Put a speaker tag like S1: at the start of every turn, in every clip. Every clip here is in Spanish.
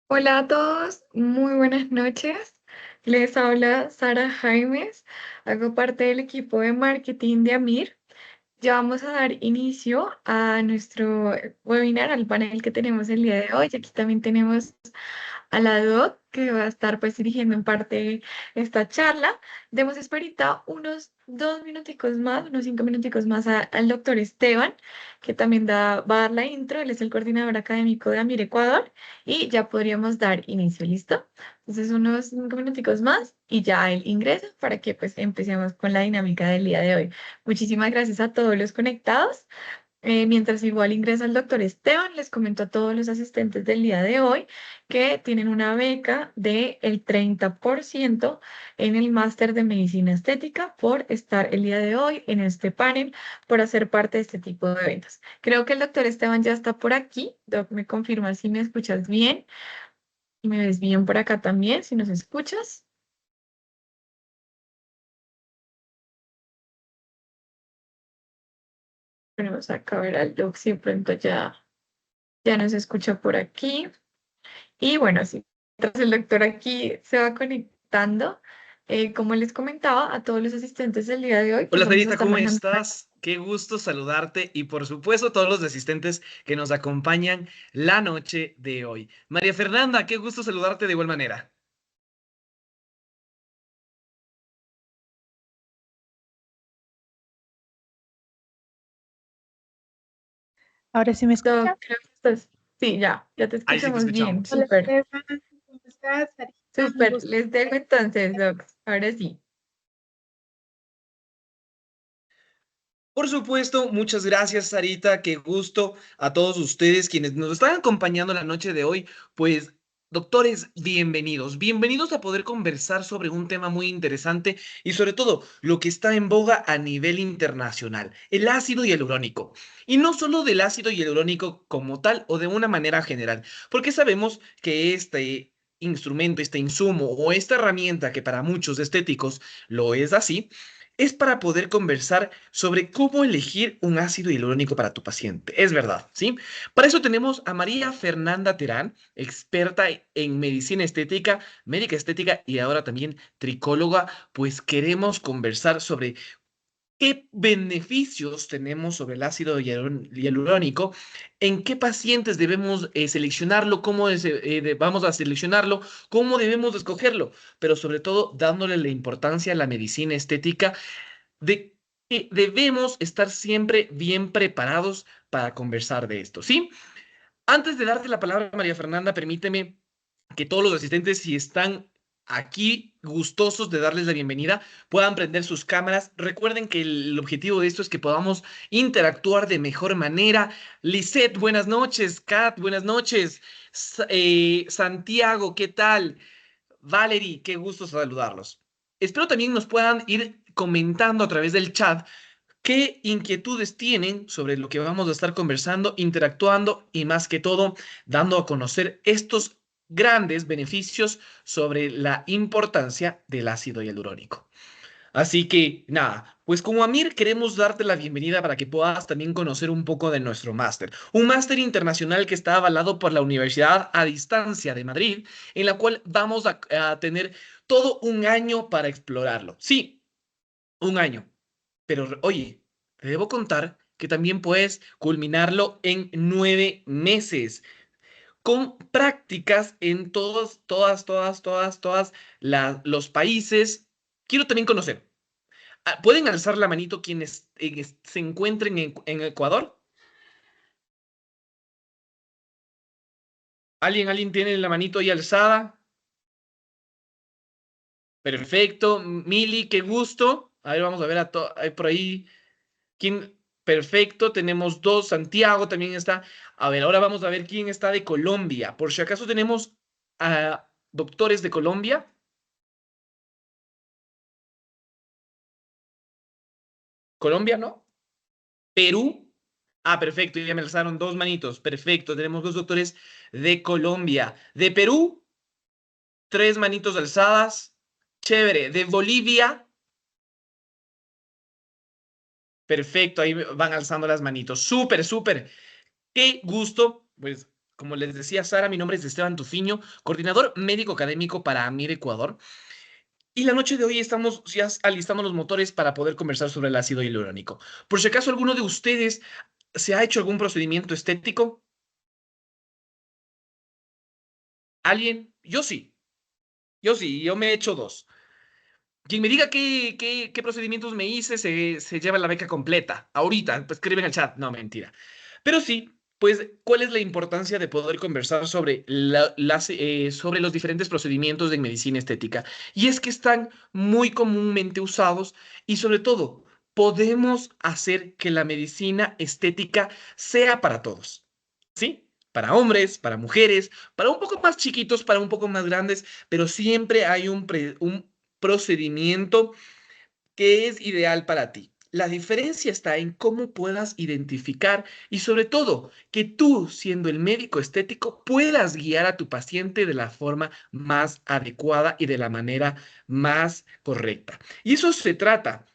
S1: Hola a todos, muy buenas noches. Les habla Sara Jaimes, hago parte del equipo de marketing de Amir. Ya vamos a dar inicio a nuestro webinar, al panel que tenemos el día de hoy. Aquí también tenemos a la doc que va a estar pues dirigiendo en parte esta charla. Demos esperita unos 2 minuticos más, unos 5 minuticos más al doctor Esteban, que también va a dar la intro. Él es el coordinador académico de Amir Ecuador y ya podríamos dar inicio, ¿listo? Entonces unos 5 minuticos más y ya el ingreso para que pues empecemos con la dinámica del día de hoy. Muchísimas gracias a todos los conectados. Mientras igual ingresa el doctor Esteban, les comento a todos los asistentes del día de hoy que tienen una beca del 30% en el máster de medicina estética por estar el día de hoy en este panel, por hacer parte de este tipo de eventos. Creo que el doctor Esteban ya está por aquí. Doc, me confirma si me escuchas bien y me ves bien por acá también, si nos escuchas. Vamos acá a ver al doc si de pronto ya nos escucha por aquí. Y bueno, sí, mientras el doctor aquí se va conectando, como les comentaba a todos los asistentes del día de hoy, pues
S2: Hola
S1: vamos a
S2: Sarita,
S1: estar
S2: ¿cómo
S1: manejando.
S2: estás? Qué gusto saludarte y por supuesto todos los asistentes que nos acompañan la noche de hoy. María Fernanda, qué gusto saludarte de igual manera.
S3: Ahora sí me
S1: Doc,
S3: escucha.
S1: creo que estás. Sí, ya te
S2: Ahí sí te
S1: escuchamos bien.
S2: escuchamos.
S3: Hola,
S1: Súper,
S3: Estefan. ¿Cómo estás? Sarita, un
S1: súper.
S3: gusto.
S1: Les dejo entonces, Doc. Ahora sí.
S2: Por supuesto, muchas gracias Sarita, qué gusto a todos ustedes quienes nos están acompañando la noche de hoy. Pues, doctores, bienvenidos, bienvenidos a poder conversar sobre un tema muy interesante y sobre todo lo que está en boga a nivel internacional, el ácido hialurónico. Y no solo del ácido hialurónico como tal o de una manera general, porque sabemos que este instrumento, este insumo o esta herramienta que para muchos estéticos lo es así, es para poder conversar sobre cómo elegir un ácido hialurónico para tu paciente. Es verdad, ¿sí? Para eso tenemos a María Fernanda Terán, experta en medicina estética, médica estética y ahora también tricóloga, pues queremos conversar sobre qué beneficios tenemos sobre el ácido hialurónico, en qué pacientes debemos seleccionarlo, cómo vamos a seleccionarlo, cómo debemos escogerlo, pero sobre todo dándole la importancia a la medicina estética de que debemos estar siempre bien preparados para conversar de esto, ¿sí? Antes de darte la palabra, María Fernanda, permíteme que todos los asistentes, si están aquí gustosos de darles la bienvenida, puedan prender sus cámaras. Recuerden que el objetivo de esto es que podamos interactuar de mejor manera. Lisette, buenas noches. Kat, buenas noches. Santiago, ¿qué tal? Valerie, qué gusto saludarlos. Espero también nos puedan ir comentando a través del chat qué inquietudes tienen sobre lo que vamos a estar conversando, interactuando y más que todo dando a conocer estos grandes beneficios sobre la importancia del ácido hialurónico. Así que nada, pues como Amir queremos darte la bienvenida para que puedas también conocer un poco de nuestro máster. Un máster internacional que está avalado por la Universidad a Distancia de Madrid, en la cual vamos a tener todo un año para explorarlo. Sí, un año. Pero oye, te debo contar que también puedes culminarlo en 9 meses, con prácticas en todas los países. Quiero también conocer. ¿Pueden alzar la manito quienes se encuentren en Ecuador? ¿Alguien tiene la manito ahí alzada? Perfecto. Mili, qué gusto. A ver, vamos a ver por ahí. ¿Quién? Perfecto, tenemos dos. Santiago también está. A ver, ahora vamos a ver quién está de Colombia. Por si acaso tenemos a doctores de Colombia. Colombia, ¿no? Perú. Ah, perfecto, ya me alzaron dos manitos. Perfecto, tenemos dos doctores de Colombia. De Perú, tres manitos alzadas. Chévere. De Bolivia, perfecto, ahí van alzando las manitos. Súper, súper. Qué gusto, pues Como les decía Sara, mi nombre es Esteban Tufiño, coordinador médico académico para AMIR Ecuador. Y la noche de hoy estamos ya alistando los motores para poder conversar sobre el ácido hialurónico. Por si acaso alguno de ustedes se ha hecho algún procedimiento estético. ¿Alguien? Yo me he hecho dos. Quien me diga qué procedimientos me hice se lleva la beca completa. Ahorita, pues escriben en el chat. No, mentira. Pero sí, pues, ¿cuál es la importancia de poder conversar sobre, sobre los diferentes procedimientos de medicina estética? Y es que están muy comúnmente usados y sobre todo, podemos hacer que la medicina estética sea para todos. ¿Sí? Para hombres, para mujeres, para un poco más chiquitos, para un poco más grandes, pero siempre hay un procedimiento que es ideal para ti. La diferencia está en cómo puedas identificar y sobre todo que tú, siendo el médico estético, puedas guiar a tu paciente de la forma más adecuada y de la manera más correcta. Y eso se trata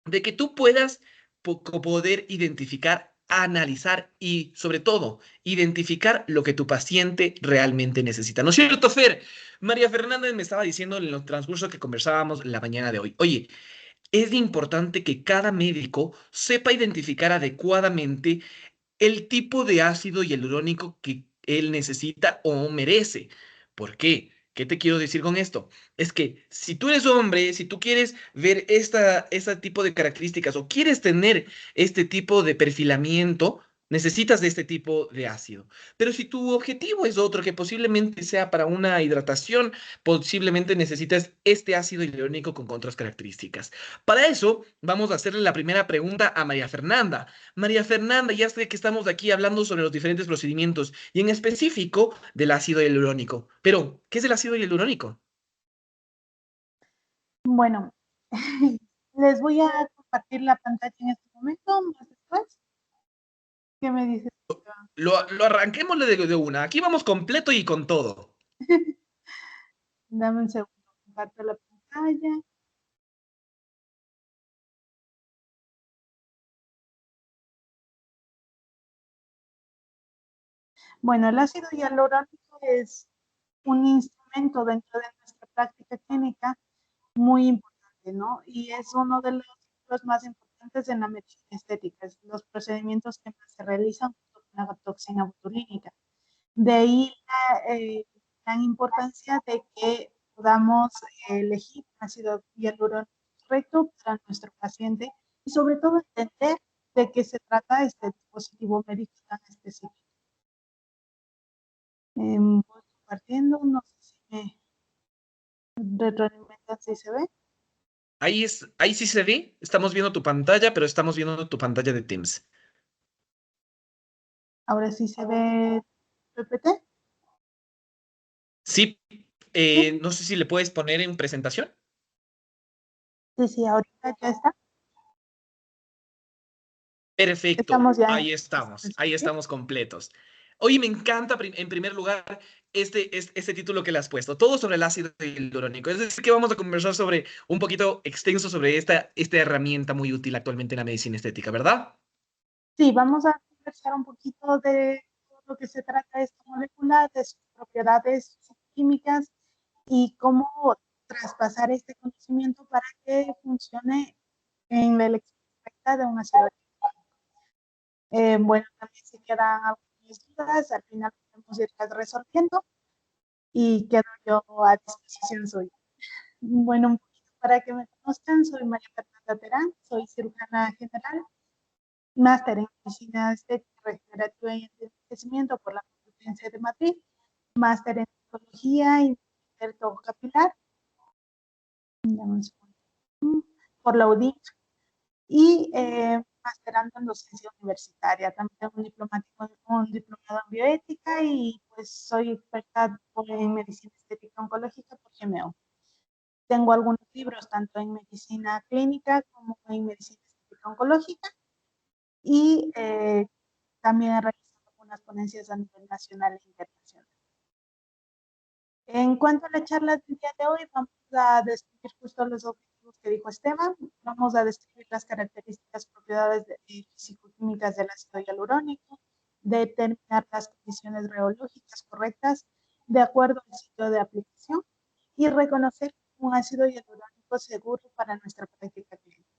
S2: de que tú puedas poder identificar, analizar y sobre todo identificar lo que tu paciente realmente necesita. ¿No es cierto, Fer? María Fernández me estaba diciendo en el transcurso que conversábamos la mañana de hoy. Oye, es importante que cada médico sepa identificar adecuadamente el tipo de ácido hialurónico que él necesita o merece. ¿Por qué? ¿Qué te quiero decir con esto? Es que si tú eres hombre, si tú quieres ver este tipo de características o quieres tener este tipo de perfilamiento, necesitas de este tipo de ácido. Pero si tu objetivo es otro, que posiblemente sea para una hidratación, posiblemente necesitas este ácido hialurónico con otras características. Para eso, vamos a hacerle la primera pregunta a María Fernanda. María Fernanda, ya sé que estamos aquí hablando sobre los diferentes procedimientos y en específico del ácido hialurónico. Pero, ¿qué es el ácido hialurónico?
S3: Bueno, les voy a compartir la pantalla en este momento, más después. ¿Qué me dices?
S2: Lo arranquemos de una. Aquí vamos completo y con todo.
S3: Dame un segundo, comparto la pantalla. Bueno, el ácido hialurónico es un instrumento dentro de nuestra práctica clínica muy importante, ¿no? Y es uno de los más importantes en la medicina estética, es los procedimientos que más se realizan junto con la toxina botulínica. De ahí la gran importancia de que podamos elegir un ácido hialurónico correcto para nuestro paciente y sobre todo entender de qué se trata este dispositivo médico tan específico. Voy compartiendo, no sé si me retroalimentan, si se ve.
S2: Ahí sí se ve, estamos viendo tu pantalla, pero estamos viendo tu pantalla de Teams.
S3: Ahora sí se ve PPT.
S2: Sí,
S3: Sí,
S2: no sé si le puedes poner en presentación.
S3: sí, sí, ahorita ya está.
S2: Perfecto,
S3: Estamos ya en
S2: ahí
S3: ¿sí?
S2: estamos completos. Oye, me encanta en primer lugar este título que le has puesto, todo sobre el ácido hialurónico. Es decir, que vamos a conversar sobre un poquito extenso sobre esta herramienta muy útil actualmente en la medicina estética, ¿verdad?
S3: Sí, vamos a conversar un poquito de todo lo que se trata de esta molécula, de sus propiedades químicas y cómo traspasar este conocimiento para que funcione en la elección correcta de una ciudad. Bueno, también si quedan algunas dudas, al final podemos ir resolviendo y quedo yo a disposición suya. Bueno, un poquito para que me conozcan, soy María Fernanda Terán, soy cirujana general, máster en medicina estética regenerativa y envejecimiento por la Complutense de Madrid, máster en psicología y capilar por la UDIC y masterando en docencia universitaria. También tengo un diplomado en bioética y pues soy experta en medicina estética oncológica por GMO. Tengo algunos libros tanto en medicina clínica como en medicina estética oncológica y también he realizado algunas ponencias a nivel nacional e internacional. En cuanto a la charla del día de hoy, vamos a describir justo los objetivos que dijo Esteban. Vamos a describir las características, propiedades físico-químicas del ácido hialurónico, determinar las condiciones rheológicas correctas de acuerdo al sitio de aplicación y reconocer un ácido hialurónico seguro para nuestra práctica clínica.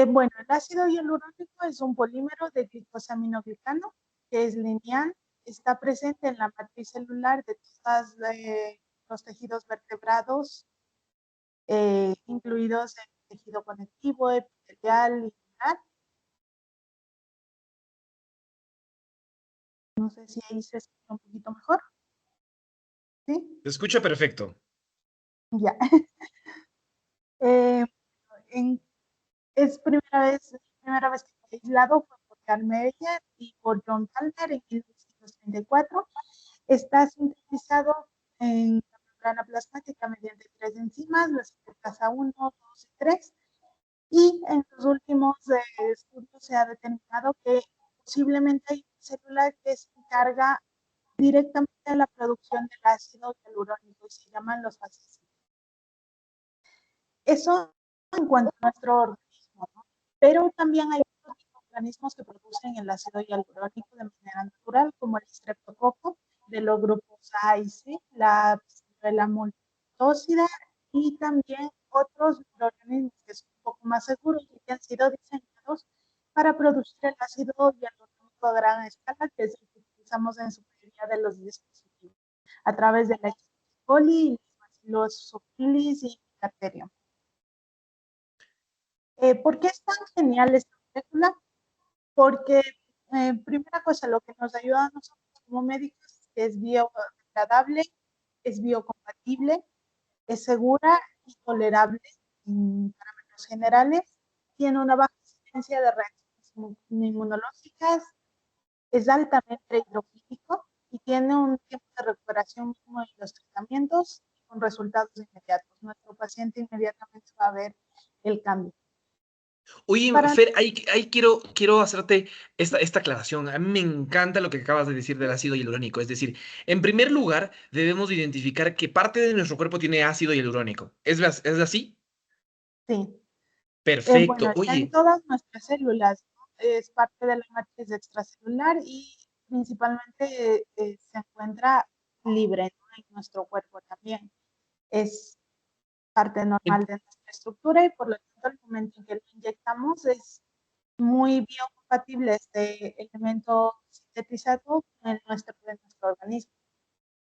S3: Bueno, el ácido hialurónico es un polímero de glicosaminoglicano que es lineal, está presente en la matriz celular de todos los tejidos vertebrados, incluidos el tejido conectivo, epitelial, lineal. No sé si ahí se escucha un poquito mejor. ¿Sí?
S2: Te escucho perfecto.
S3: Ya. Eh, es primera vez que fue aislado fue por Carl Meyer y por John Palmer en 1934. Está sintetizado en la membrana plasmática mediante 3 enzimas, las esteasa 1, 2 y 3. Y en los últimos estudios se ha determinado que posiblemente hay una célula que se encarga directamente de la producción del ácido hialurónico y se llaman los fascículos. Eso en cuanto a nuestro organismo, ¿no? Pero también hay otros organismos que producen el ácido hialurónico de manera natural, como el estreptococo de los grupos A y C, la Pseudomonas multitóxida y también otros microorganismos que son un poco más seguros y que han sido diseñados para producir el ácido hialurónico a gran escala, que es el que utilizamos en su mayoría de los dispositivos, a través de la coli, los subtilis y bacterium. ¿Por qué es tan genial esta molécula? Porque, primera cosa, lo que nos ayuda a nosotros como médicos es que es biodegradable, es biocompatible, es segura y tolerable en parámetros generales, tiene una baja incidencia de reacciones inmunológicas, es altamente hidrofílico y tiene un tiempo de recuperación mínimo en los tratamientos con resultados inmediatos. Nuestro paciente inmediatamente va a ver el cambio.
S2: Oye,
S3: Para
S2: Fer, ahí quiero hacerte esta aclaración. A mí me encanta lo que acabas de decir del ácido hialurónico. Es decir, en primer lugar, debemos identificar qué parte de nuestro cuerpo tiene ácido hialurónico. ¿Es así?
S3: sí. Bueno,
S2: Perfecto.
S3: está en
S2: Oye,
S3: todas nuestras células, ¿no? Es parte de la matriz extracelular y principalmente se encuentra libre, ¿no? En nuestro cuerpo también. Es parte
S2: en-
S3: normal de nuestra estructura y por lo tanto el momento en que lo inyectamos es muy biocompatible este elemento sintetizado en nuestro organismo.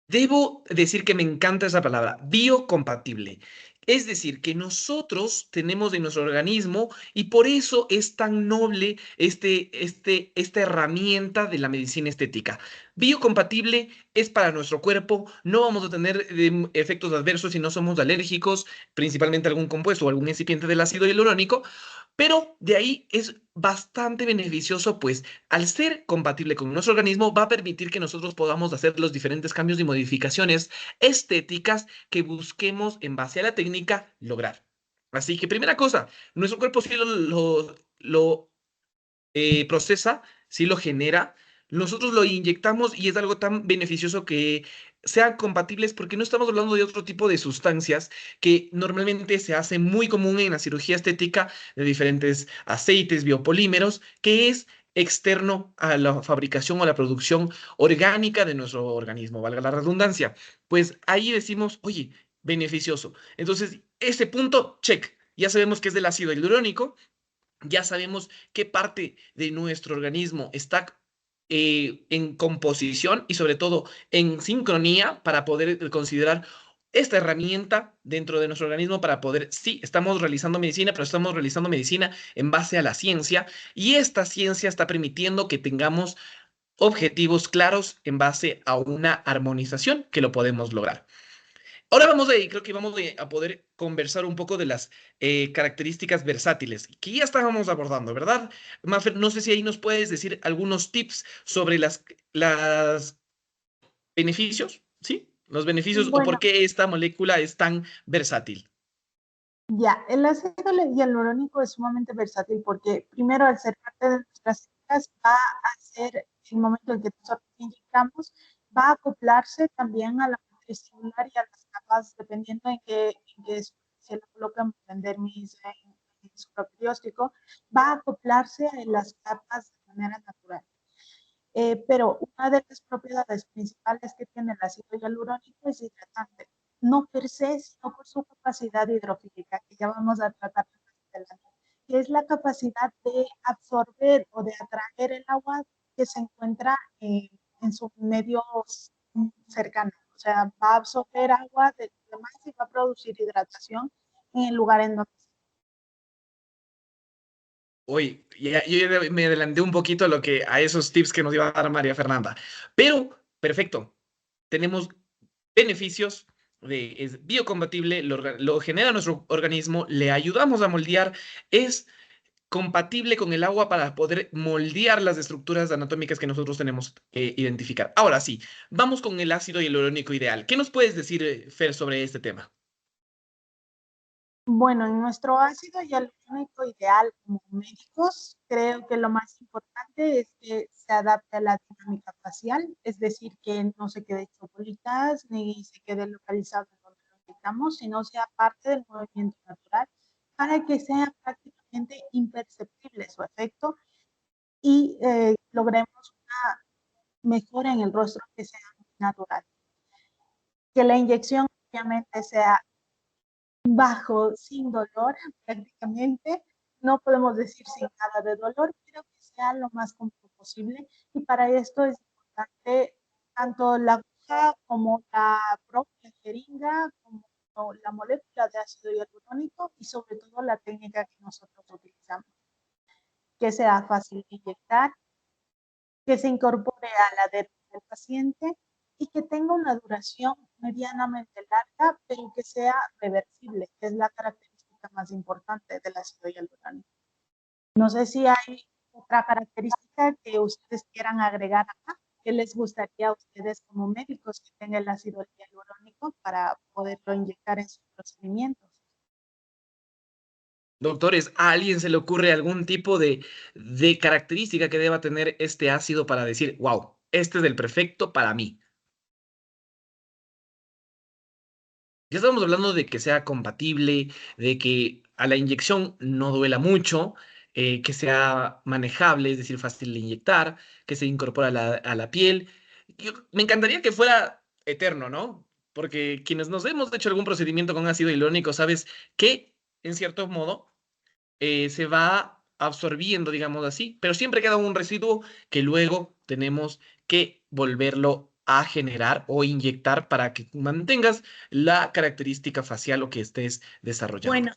S2: debo decir que me encanta esa palabra, biocompatible. Es decir, que nosotros tenemos en nuestro organismo y por eso es tan noble esta herramienta de la medicina estética. Biocompatible es para nuestro cuerpo, no vamos a tener efectos adversos si no somos alérgicos, principalmente algún compuesto o algún excipiente del ácido hialurónico, pero de ahí es bastante beneficioso, pues al ser compatible con nuestro organismo, va a permitir que nosotros podamos hacer los diferentes cambios y modificaciones estéticas que busquemos en base a la técnica lograr. Así que primera cosa, nuestro cuerpo sí lo procesa, sí lo genera, nosotros lo inyectamos y es algo tan beneficioso que sean compatibles porque no estamos hablando de otro tipo de sustancias que normalmente se hace muy común en la cirugía estética de diferentes aceites, biopolímeros, que es externo a la fabricación o la producción orgánica de nuestro organismo, valga la redundancia. Pues ahí decimos, oye, beneficioso. Entonces, ese punto, check. Ya sabemos que es del ácido hialurónico, ya sabemos qué parte de nuestro organismo está en composición y sobre todo en sincronía para poder considerar esta herramienta dentro de nuestro organismo para poder, sí, estamos realizando medicina, pero estamos realizando medicina en base a la ciencia y esta ciencia está permitiendo que tengamos objetivos claros en base a una armonización que lo podemos lograr. Ahora creo que vamos a poder conversar un poco de las características versátiles que ya estábamos abordando, ¿verdad? Mafer, no sé si ahí nos puedes decir algunos tips sobre las beneficios, ¿sí? Los beneficios o por
S3: Bueno,
S2: qué esta molécula es tan versátil.
S3: ya, el ácido hialurónico es sumamente versátil porque primero al ser parte de nuestras células va a ser el momento en que nosotros inyectamos, va a acoplarse también a la matriz celular y a las capas, dependiendo en qué se lo colocan en dermis, en su propio va a acoplarse en las capas de manera natural. Pero una de las propiedades principales que tiene el ácido hialurónico es hidratante, no per se, sino por su capacidad hidrofílica, que ya vamos a tratar más adelante, que es la capacidad de absorber o de atraer el agua que se encuentra en su medio cercano. O sea, va a absorber agua de los demás y va a producir hidratación en el lugar en donde se.
S2: Oye, yo ya me adelanté un poquito a esos tips que nos iba a dar María Fernanda. Pero, perfecto, tenemos beneficios, es biocompatible, lo genera nuestro organismo, le ayudamos a moldear, es compatible con el agua para poder moldear las estructuras anatómicas que nosotros tenemos que identificar. Ahora sí, vamos con el ácido hialurónico ideal. ¿Qué nos puedes decir, Fer, sobre este tema?
S3: Bueno, en nuestro ácido hialurónico ideal como médicos, creo que lo más importante es que se adapte a la dinámica facial, es decir, que no se quede hecho bolitas ni se quede localizado en donde lo aplicamos, sino sea parte del movimiento natural para que sea prácticamente imperceptible su efecto y logremos una mejora en el rostro que sea natural. Que la inyección obviamente sea bajo, sin dolor prácticamente. No podemos decir sin nada de dolor, pero que sea lo más cómodo posible. Y para esto es importante tanto la aguja como la propia jeringa, como la molécula de ácido hialurónico y sobre todo la técnica que nosotros utilizamos. Que sea fácil de inyectar, que se incorpore a la dermis del paciente y que tenga una duración medianamente larga, pero que sea reversible, que es la característica más importante del ácido hialurónico. No sé si hay otra característica que ustedes quieran agregar acá. ¿Qué les gustaría a ustedes como médicos que tenga el ácido hialurónico para poderlo inyectar en sus procedimientos?
S2: Doctores, ¿a alguien se le ocurre algún tipo de característica que deba tener este ácido para decir, wow, este es el perfecto para mí? Ya estamos hablando de que sea compatible, de que a la inyección no duela mucho, que sea manejable, es decir, fácil de inyectar, que se incorpora a la piel. Me encantaría que fuera eterno, ¿no? Porque quienes nos hemos hecho algún procedimiento con ácido hialurónico, sabes que, en cierto modo, se va absorbiendo, digamos así, pero siempre queda un residuo que luego tenemos que volverlo a generar o inyectar para que mantengas la característica facial o que estés desarrollando.
S3: Bueno,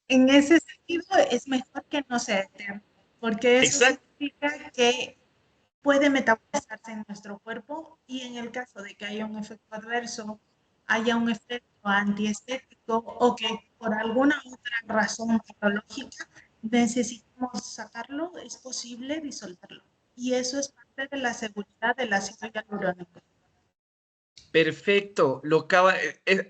S3: en ese sentido es mejor que no sea eterno, porque eso
S2: Exacto.
S3: significa que puede metabolizarse en nuestro cuerpo y en el caso de que haya un efecto adverso, haya un efecto antiestético o que por alguna otra razón patológica necesitemos sacarlo, es posible disolverlo. Y eso es parte de la seguridad del ácido hialurónico.
S2: Perfecto,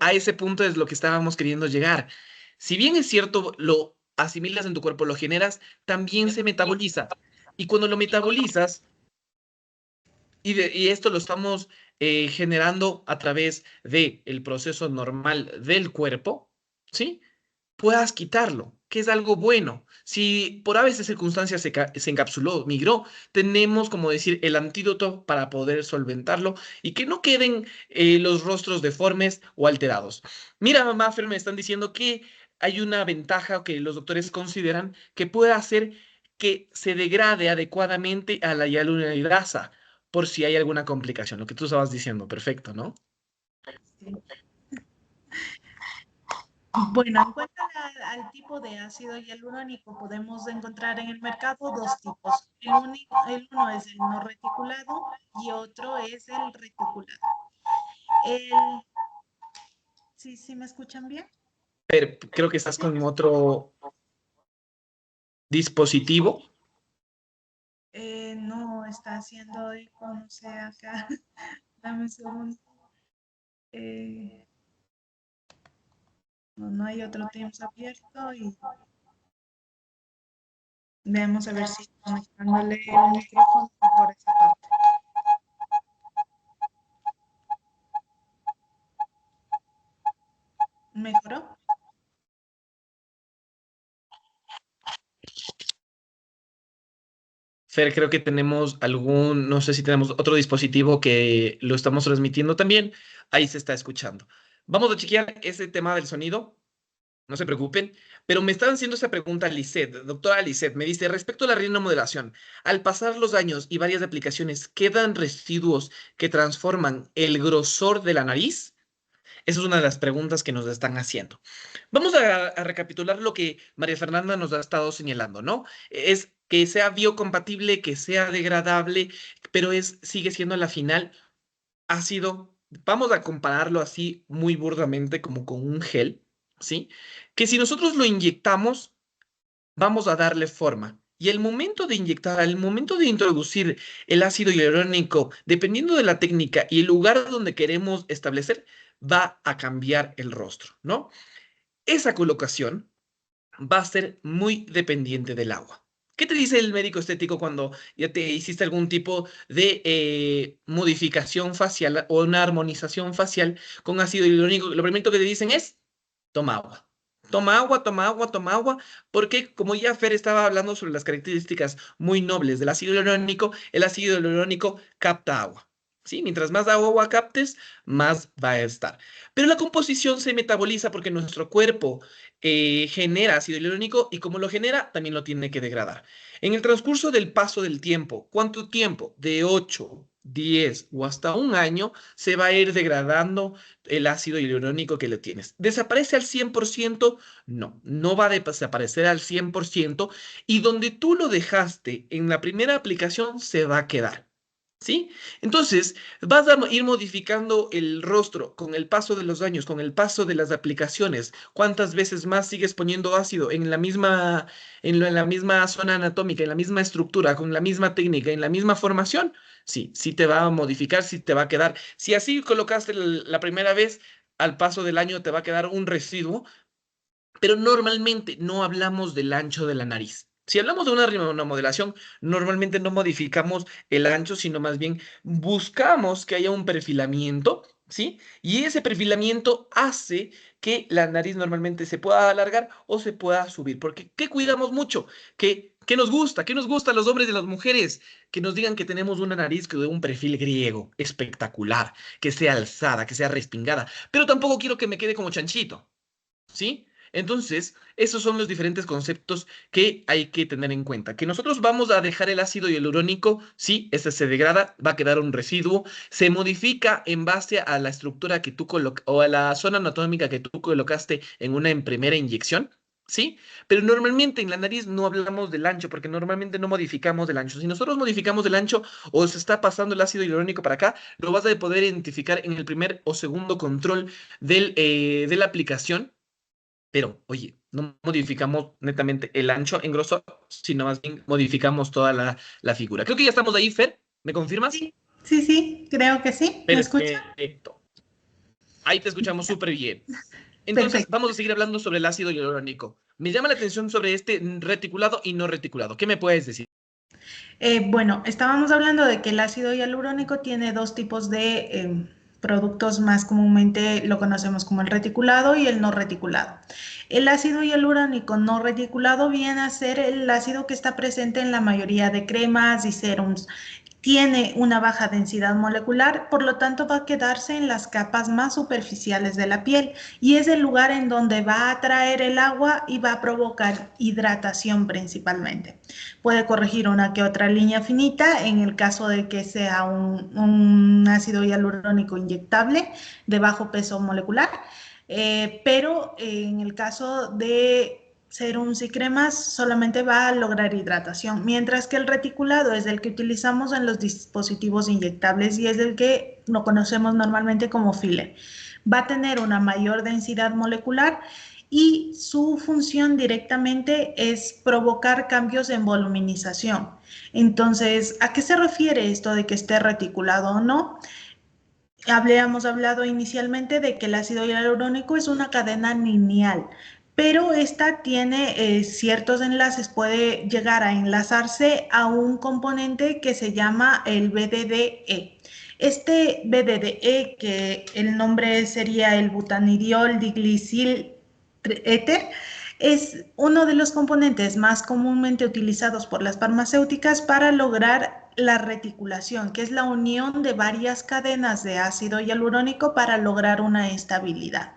S2: a ese punto es lo que estábamos queriendo llegar. Si bien es cierto, lo asimilas en tu cuerpo, lo generas, también se metaboliza. Y cuando lo metabolizas, y esto lo estamos generando a través del proceso normal del cuerpo, ¿sí? Puedas quitarlo, que es algo bueno. Si por a veces circunstancias se encapsuló, migró, tenemos, como decir, el antídoto para poder solventarlo y que no queden los rostros deformes o alterados. Mira, mamá, Fer, me están diciendo que hay una ventaja que los doctores consideran que puede hacer que se degrade adecuadamente a la hialuronidasa por si hay alguna complicación, lo que tú estabas diciendo, perfecto, ¿no?
S3: Sí. Bueno, en cuanto al tipo de ácido hialurónico, podemos encontrar en el mercado dos tipos. El uno es el no reticulado y otro es el reticulado. El, ¿Sí, sí me escuchan bien?
S2: Pero creo que estás
S3: Sí.
S2: con otro dispositivo.
S3: No, está haciendo eco, no sé, acá. Dame un segundo. Eh, no, no hay otro Teams abierto y veamos a ver si conectándole el micrófono por esa parte. ¿Mejoró?
S2: Fer, creo que tenemos no sé si tenemos otro dispositivo que lo estamos transmitiendo también. Ahí se está escuchando. Vamos a chequear ese tema del sonido. No se preocupen, pero me estaban haciendo esa pregunta Lisette, doctora Lisette, me dice, respecto a la rinomodelación, al pasar los años y varias aplicaciones, ¿quedan residuos que transforman el grosor de la nariz? Esa es una de las preguntas que nos están haciendo. Vamos a recapitular lo que María Fernanda nos ha estado señalando, ¿no? Es que sea biocompatible, que sea degradable, pero sigue siendo a la final ácido. Vamos a compararlo así muy burdamente como con un gel, ¿sí? Que si nosotros lo inyectamos, vamos a darle forma. Y el momento de inyectar, al momento de introducir el ácido hialurónico, dependiendo de la técnica y el lugar donde queremos establecer, va a cambiar el rostro, ¿no? Esa colocación va a ser muy dependiente del agua. ¿Qué te dice el médico estético cuando ya te hiciste algún tipo de modificación facial o una armonización facial con ácido hialurónico? Lo primero que te dicen es, toma agua. Toma agua, toma agua, toma agua, porque como ya Fer estaba hablando sobre las características muy nobles del ácido hialurónico, el ácido hialurónico capta agua. ¿Sí? Mientras más agua captes, más va a estar. Pero la composición se metaboliza porque nuestro cuerpo genera ácido hialurónico y como lo genera, también lo tiene que degradar. En el transcurso del paso del tiempo, ¿cuánto tiempo? De 8, 10 o hasta un año se va a ir degradando el ácido hialurónico que le tienes. ¿Desaparece al 100%? No, no va a desaparecer al 100% y donde tú lo dejaste en la primera aplicación se va a quedar. ¿Sí? Entonces, vas a ir modificando el rostro con el paso de los años, con el paso de las aplicaciones. ¿Cuántas veces más sigues poniendo ácido en la misma zona anatómica, en la misma estructura, con la misma técnica, en la misma formación? Sí, sí te va a modificar, sí te va a quedar. Si así colocaste la primera vez, al paso del año te va a quedar un residuo, pero normalmente no hablamos del ancho de la nariz. Si hablamos de una modelación, normalmente no modificamos el ancho, sino más bien buscamos que haya un perfilamiento, ¿sí? Y ese perfilamiento hace que la nariz normalmente se pueda alargar o se pueda subir. Porque, ¿qué cuidamos mucho? ¿Qué nos gusta? ¿Qué nos gusta a los hombres y a las mujeres? Que nos digan que tenemos una nariz que de un perfil griego, espectacular, que sea alzada, que sea respingada. Pero tampoco quiero que me quede como chanchito. ¿Sí? Entonces, esos son los diferentes conceptos que hay que tener en cuenta. Que nosotros vamos a dejar el ácido hialurónico, sí, ese se degrada, va a quedar un residuo, se modifica en base a la estructura que tú colocas o a la zona anatómica que tú colocaste en primera inyección, ¿sí? Pero normalmente en la nariz no hablamos del ancho, porque normalmente no modificamos del ancho. Si nosotros modificamos el ancho o se está pasando el ácido hialurónico para acá, lo vas a poder identificar en el primer o segundo control de la aplicación, pero, oye, no modificamos netamente el ancho en grosor, sino más bien modificamos toda la figura. Creo que ya estamos ahí, Fer. ¿Me confirmas?
S3: Sí, sí, sí, creo que sí. ¿Me escucha?
S2: Perfecto. Ahí te escuchamos súper bien. Entonces,
S3: Perfecto.
S2: vamos a seguir hablando sobre el ácido hialurónico. Me llama la atención sobre este reticulado y no reticulado. ¿Qué me puedes decir?
S3: Bueno, estábamos hablando de que el ácido hialurónico tiene dos tipos de productos, más comúnmente lo conocemos como el reticulado y el no reticulado. El ácido hialurónico no reticulado viene a ser el ácido que está presente en la mayoría de cremas y serums. Tiene una baja densidad molecular, por lo tanto va a quedarse en las capas más superficiales de la piel y es el lugar en donde va a atraer el agua y va a provocar hidratación principalmente. Puede corregir una que otra línea finita en el caso de que sea un ácido hialurónico inyectable de bajo peso molecular, pero en el caso de serums y cremas solamente va a lograr hidratación, mientras que el reticulado es el que utilizamos en los dispositivos inyectables y es el que lo conocemos normalmente como filler. Va a tener una mayor densidad molecular y su función directamente es provocar cambios en voluminización. Entonces, ¿a qué se refiere esto de que esté reticulado o no? Habíamos hablado inicialmente de que el ácido hialurónico es una cadena lineal, pero esta tiene ciertos enlaces, puede llegar a enlazarse a un componente que se llama el BDDE. Este BDDE, que el nombre sería el butanidiol diglicil éter, Es uno de los componentes más comúnmente utilizados por las farmacéuticas para lograr la reticulación, que es la unión de varias cadenas de ácido hialurónico para lograr una estabilidad.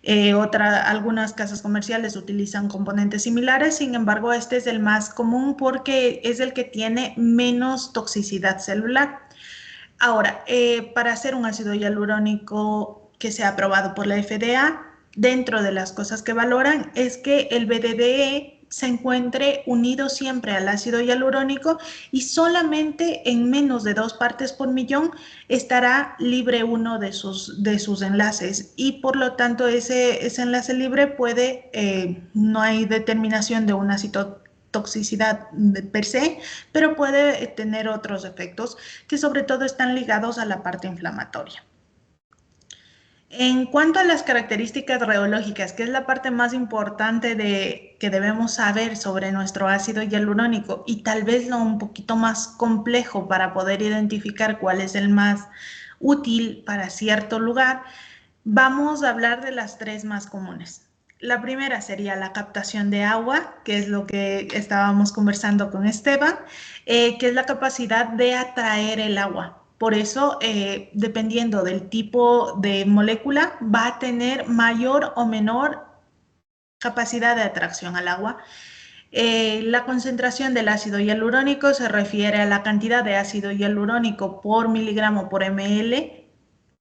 S3: Algunas casas comerciales utilizan componentes similares, sin embargo, este es el más común porque es el que tiene menos toxicidad celular. Ahora, para hacer un ácido hialurónico que sea aprobado por la FDA, dentro de las cosas que valoran es que el BDDE se encuentre unido siempre al ácido hialurónico y solamente en menos de 2 partes por millón estará libre uno de sus enlaces y por lo tanto ese enlace libre no hay determinación de una citotoxicidad per se, pero puede tener otros efectos que sobre todo están ligados a la parte inflamatoria. En cuanto a las características reológicas, que es la parte más importante que debemos saber sobre nuestro ácido hialurónico y tal vez lo un poquito más complejo para poder identificar cuál es el más útil para cierto lugar, vamos a hablar de las tres más comunes. La primera sería la captación de agua, que es lo que estábamos conversando con Esteban, que es la capacidad de atraer el agua. Por eso, dependiendo del tipo de molécula, va a tener mayor o menor capacidad de atracción al agua. La concentración del ácido hialurónico se refiere a la cantidad de ácido hialurónico por miligramo por ml.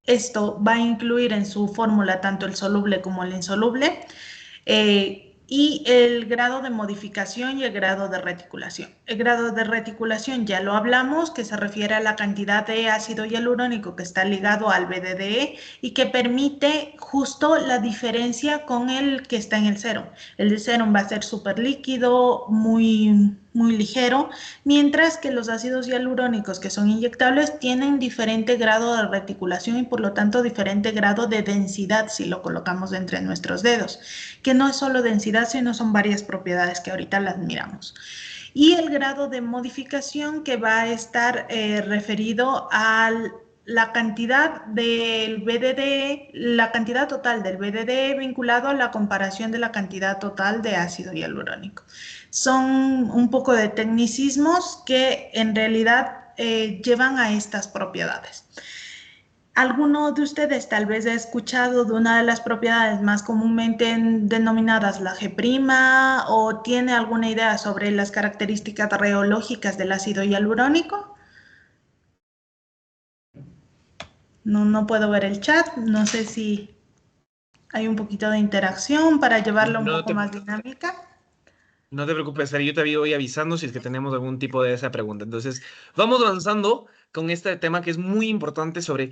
S3: Esto va a incluir en su fórmula tanto el soluble como el insoluble. Y el grado de modificación y el grado de reticulación. El grado de reticulación ya lo hablamos, que se refiere a la cantidad de ácido hialurónico que está ligado al BDDE y que permite justo la diferencia con el que está en el serum. El de serum va a ser súper líquido, muy ligero, mientras que los ácidos hialurónicos que son inyectables tienen diferente grado de reticulación y por lo tanto diferente grado de densidad si lo colocamos entre nuestros dedos, que no es solo densidad, sino son varias propiedades que ahorita las miramos. Y el grado de modificación que va a estar referido a la cantidad del BDDE, la cantidad total del BDDE vinculado a la comparación de la cantidad total de ácido hialurónico. Son un poco de tecnicismos que en realidad llevan a estas propiedades. ¿Alguno de ustedes tal vez ha escuchado de una de las propiedades más comúnmente denominadas la G' o tiene alguna idea sobre las características reológicas del ácido hialurónico? No puedo ver el chat, no sé si hay un poquito de interacción para llevarlo un poco más dinámica.
S2: No te preocupes, Sari, yo te voy avisando si es que tenemos algún tipo de esa pregunta. Entonces, vamos avanzando con este tema que es muy importante sobre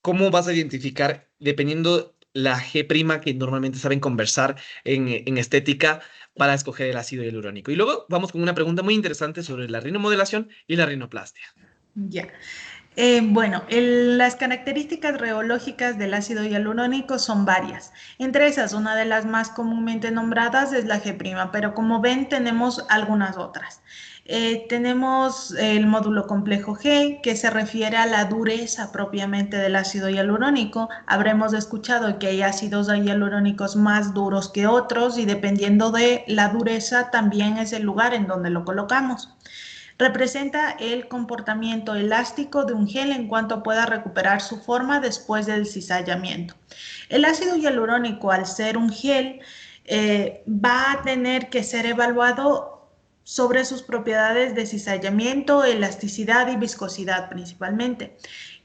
S2: cómo vas a identificar, dependiendo la G' que normalmente saben conversar en estética, para escoger el ácido hialurónico. Y luego vamos con una pregunta muy interesante sobre la rinomodelación y la rinoplastia.
S3: Ya. Las características reológicas del ácido hialurónico son varias. Entre esas, una de las más comúnmente nombradas es la G', pero como ven, tenemos algunas otras. Tenemos el módulo complejo G, que se refiere a la dureza propiamente del ácido hialurónico. Habremos escuchado que hay ácidos hialurónicos más duros que otros y dependiendo de la dureza también es el lugar en donde lo colocamos. Representa el comportamiento elástico de un gel en cuanto pueda recuperar su forma después del cizallamiento. El ácido hialurónico, al ser un gel, va a tener que ser evaluado sobre sus propiedades de cizallamiento, elasticidad y viscosidad principalmente,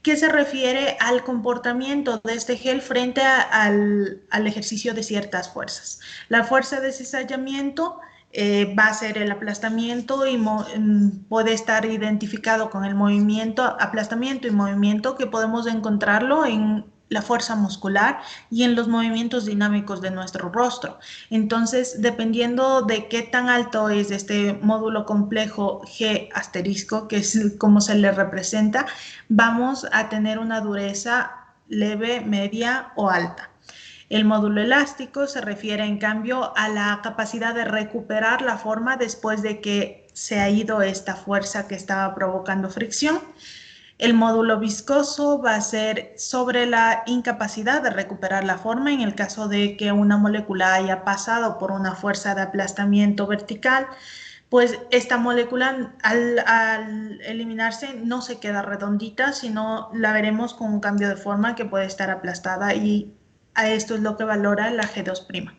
S3: que se refiere al comportamiento de este gel frente al ejercicio de ciertas fuerzas. La fuerza de cizallamiento va a ser el aplastamiento y puede estar identificado con el movimiento, aplastamiento y movimiento que podemos encontrarlo en la fuerza muscular y en los movimientos dinámicos de nuestro rostro. Entonces, dependiendo de qué tan alto es este módulo complejo G asterisco, que es como se le representa, vamos a tener una dureza leve, media o alta. El módulo elástico se refiere, en cambio, a la capacidad de recuperar la forma después de que se ha ido esta fuerza que estaba provocando fricción. El módulo viscoso va a ser sobre la incapacidad de recuperar la forma en el caso de que una molécula haya pasado por una fuerza de aplastamiento vertical, pues esta molécula al eliminarse no se queda redondita, sino la veremos con un cambio de forma que puede estar aplastada, y a esto es lo que valora la G2'.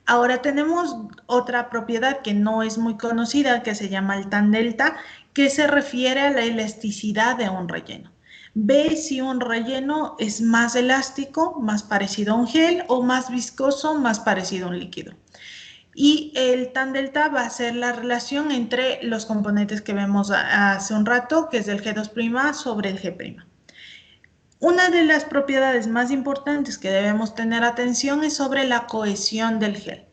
S3: Ahora tenemos otra propiedad que no es muy conocida, que se llama el tan delta, que se refiere a la elasticidad de un relleno. Ve si un relleno es más elástico, más parecido a un gel, o más viscoso, más parecido a un líquido. Y el tan delta va a ser la relación entre los componentes que vemos hace un rato, que es el G2' sobre el G'. Una de las propiedades más importantes que debemos tener atención es sobre la cohesión del gel.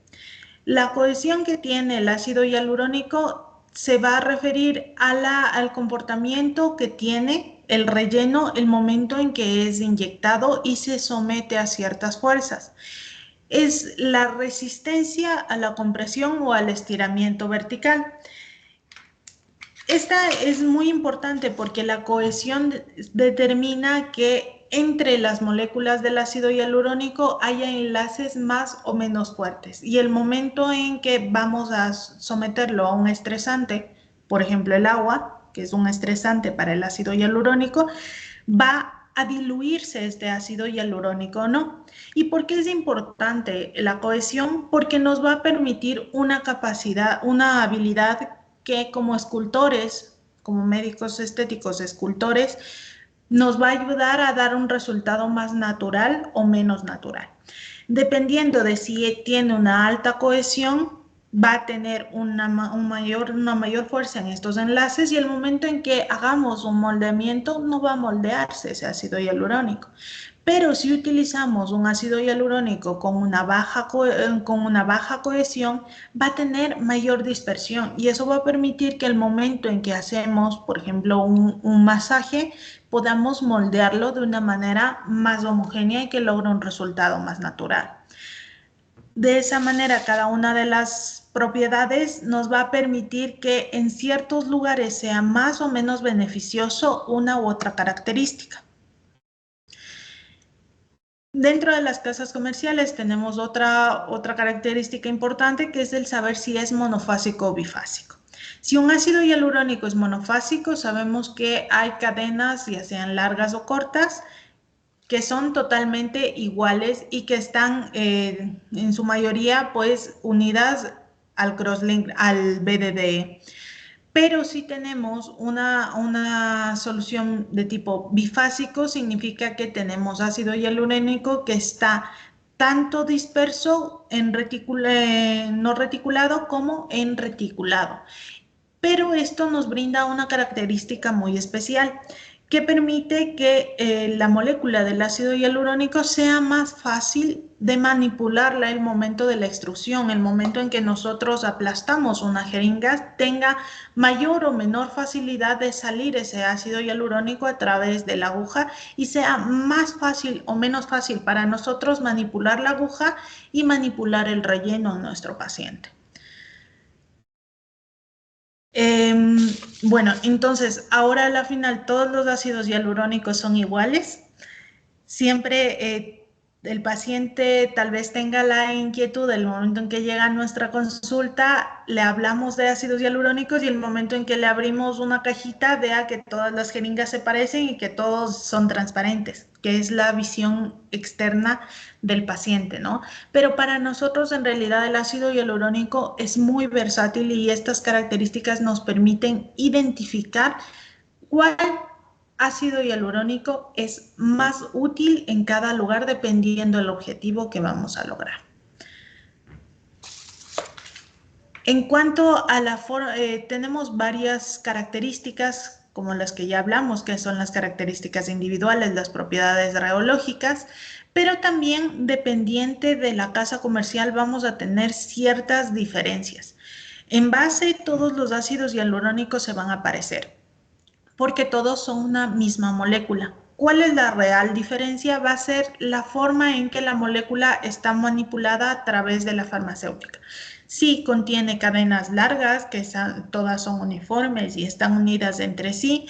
S3: La cohesión que tiene el ácido hialurónico se va a referir al comportamiento que tiene el relleno el momento en que es inyectado y se somete a ciertas fuerzas. Es la resistencia a la compresión o al estiramiento vertical. Esta es muy importante porque la cohesión determina que entre las moléculas del ácido hialurónico haya enlaces más o menos fuertes, y el momento en que vamos a someterlo a un estresante, por ejemplo el agua, que es un estresante para el ácido hialurónico, va a diluirse este ácido hialurónico o no. ¿Y por qué es importante la cohesión? Porque nos va a permitir una capacidad, una habilidad que como escultores, como médicos estéticos escultores, nos va a ayudar a dar un resultado más natural o menos natural. Dependiendo de si tiene una alta cohesión, va a tener una mayor fuerza en estos enlaces, y el momento en que hagamos un moldeamiento no va a moldearse ese ácido hialurónico. Pero si utilizamos un ácido hialurónico con una baja cohesión, va a tener mayor dispersión, y eso va a permitir que el momento en que hacemos, por ejemplo, un masaje, podamos moldearlo de una manera más homogénea y que logre un resultado más natural. De esa manera, cada una de las propiedades nos va a permitir que en ciertos lugares sea más o menos beneficioso una u otra característica. Dentro de las casas comerciales tenemos otra característica importante, que es el saber si es monofásico o bifásico. Si un ácido hialurónico es monofásico, sabemos que hay cadenas, ya sean largas o cortas, que son totalmente iguales y que están en su mayoría pues unidas al crosslink, al BDDE. Pero si tenemos una solución de tipo bifásico, significa que tenemos ácido hialurónico que está tanto disperso en no reticulado como en reticulado. Pero esto nos brinda una característica muy especial, que permite que la molécula del ácido hialurónico sea más fácil de manipularla el momento de la extrusión, el momento en que nosotros aplastamos una jeringa, tenga mayor o menor facilidad de salir ese ácido hialurónico a través de la aguja, y sea más fácil o menos fácil para nosotros manipular la aguja y manipular el relleno en nuestro paciente. Bueno, entonces ahora a la final todos los ácidos hialurónicos son iguales. Siempre el paciente tal vez tenga la inquietud del momento en que llega a nuestra consulta, le hablamos de ácidos hialurónicos, y el momento en que le abrimos una cajita vea que todas las jeringas se parecen y que todos son transparentes, que es la visión externa del paciente, ¿no? Pero para nosotros en realidad el ácido hialurónico es muy versátil, y estas características nos permiten identificar cuál ácido hialurónico es más útil en cada lugar dependiendo del objetivo que vamos a lograr. En cuanto a la forma, tenemos varias características como las que ya hablamos, que son las características individuales, las propiedades rheológicas, pero también dependiente de la casa comercial vamos a tener ciertas diferencias. En base, todos los ácidos hialurónicos se van a parecer, porque todos son una misma molécula. ¿Cuál es la real diferencia? Va a ser la forma en que la molécula está manipulada a través de la farmacéutica. Si contiene cadenas largas, que todas son uniformes y están unidas entre sí,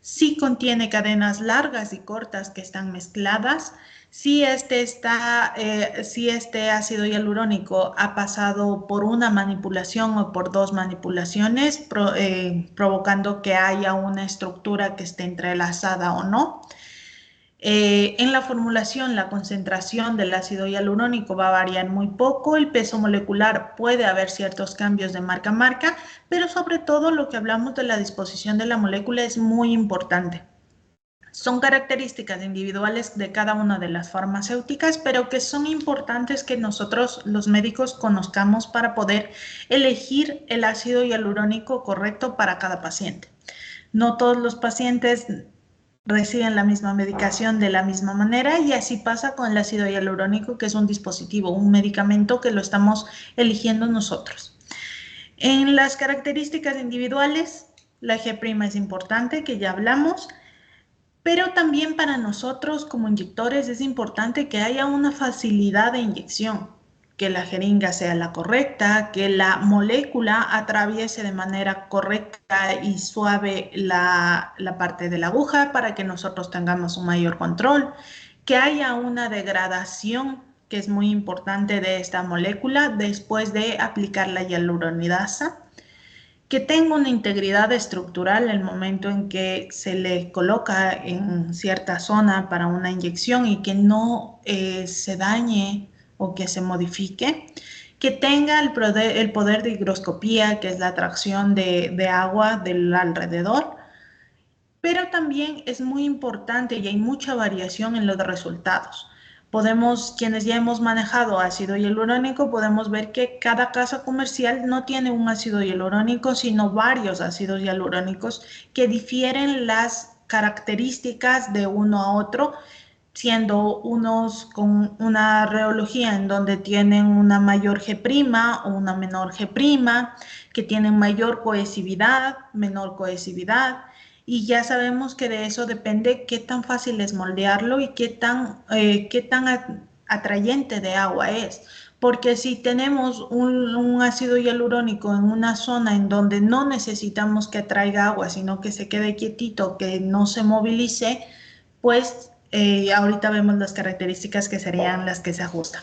S3: Sí contiene cadenas largas y cortas que están mezcladas. Si este ácido hialurónico ha pasado por una manipulación o por dos manipulaciones, provocando que haya una estructura que esté entrelazada o no. En la formulación, la concentración del ácido hialurónico va a variar muy poco, el peso molecular puede haber ciertos cambios de marca a marca, pero sobre todo lo que hablamos de la disposición de la molécula es muy importante. Son características individuales de cada una de las farmacéuticas, pero que son importantes que nosotros, los médicos, conozcamos para poder elegir el ácido hialurónico correcto para cada paciente. No todos los pacientes reciben la misma medicación de la misma manera y así pasa con el ácido hialurónico, que es un dispositivo, un medicamento que lo estamos eligiendo nosotros. En las características individuales, la G' es importante, que ya hablamos, pero también para nosotros como inyectores es importante que haya una facilidad de inyección, que la jeringa sea la correcta, que la molécula atraviese de manera correcta y suave la parte de la aguja para que nosotros tengamos un mayor control, que haya una degradación que es muy importante de esta molécula después de aplicar la hialuronidasa, que tenga una integridad estructural el momento en que se le coloca en cierta zona para una inyección y que no se dañe o que se modifique, que tenga el poder de higroscopía, que es la atracción de agua del alrededor, pero también es muy importante y hay mucha variación en los resultados. Quienes ya hemos manejado ácido hialurónico, podemos ver que cada casa comercial no tiene un ácido hialurónico, sino varios ácidos hialurónicos que difieren las características de uno a otro, siendo unos con una reología en donde tienen una mayor G' o una menor G', que tienen mayor cohesividad, menor cohesividad, y ya sabemos que de eso depende qué tan fácil es moldearlo y qué tan atrayente de agua es. Porque si tenemos un ácido hialurónico en una zona en donde no necesitamos que atraiga agua, sino que se quede quietito, que no se movilice, pues ahorita vemos las características que serían las que se ajustan.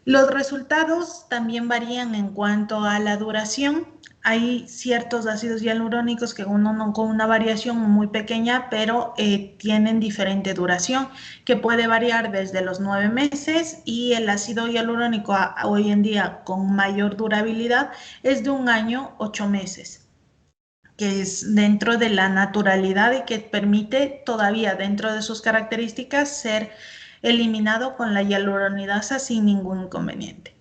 S3: Los resultados también varían en cuanto a la duración. Hay ciertos ácidos hialurónicos que con una variación muy pequeña, pero tienen diferente duración, que puede variar desde los 9 meses, y el ácido hialurónico hoy en día con mayor durabilidad es de 1 año, 8 meses, que es dentro de la naturalidad y que permite todavía dentro de sus características ser eliminado con la hialuronidasa sin ningún inconveniente.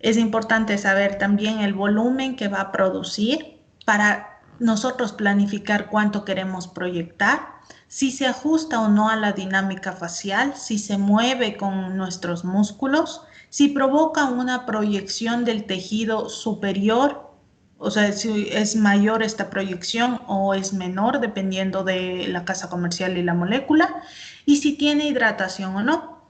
S3: Es importante saber también el volumen que va a producir para nosotros planificar cuánto queremos proyectar, si se ajusta o no a la dinámica facial, si se mueve con nuestros músculos, si provoca una proyección del tejido superior, o sea, si es mayor esta proyección o es menor dependiendo de la casa comercial y la molécula, y si tiene hidratación o no.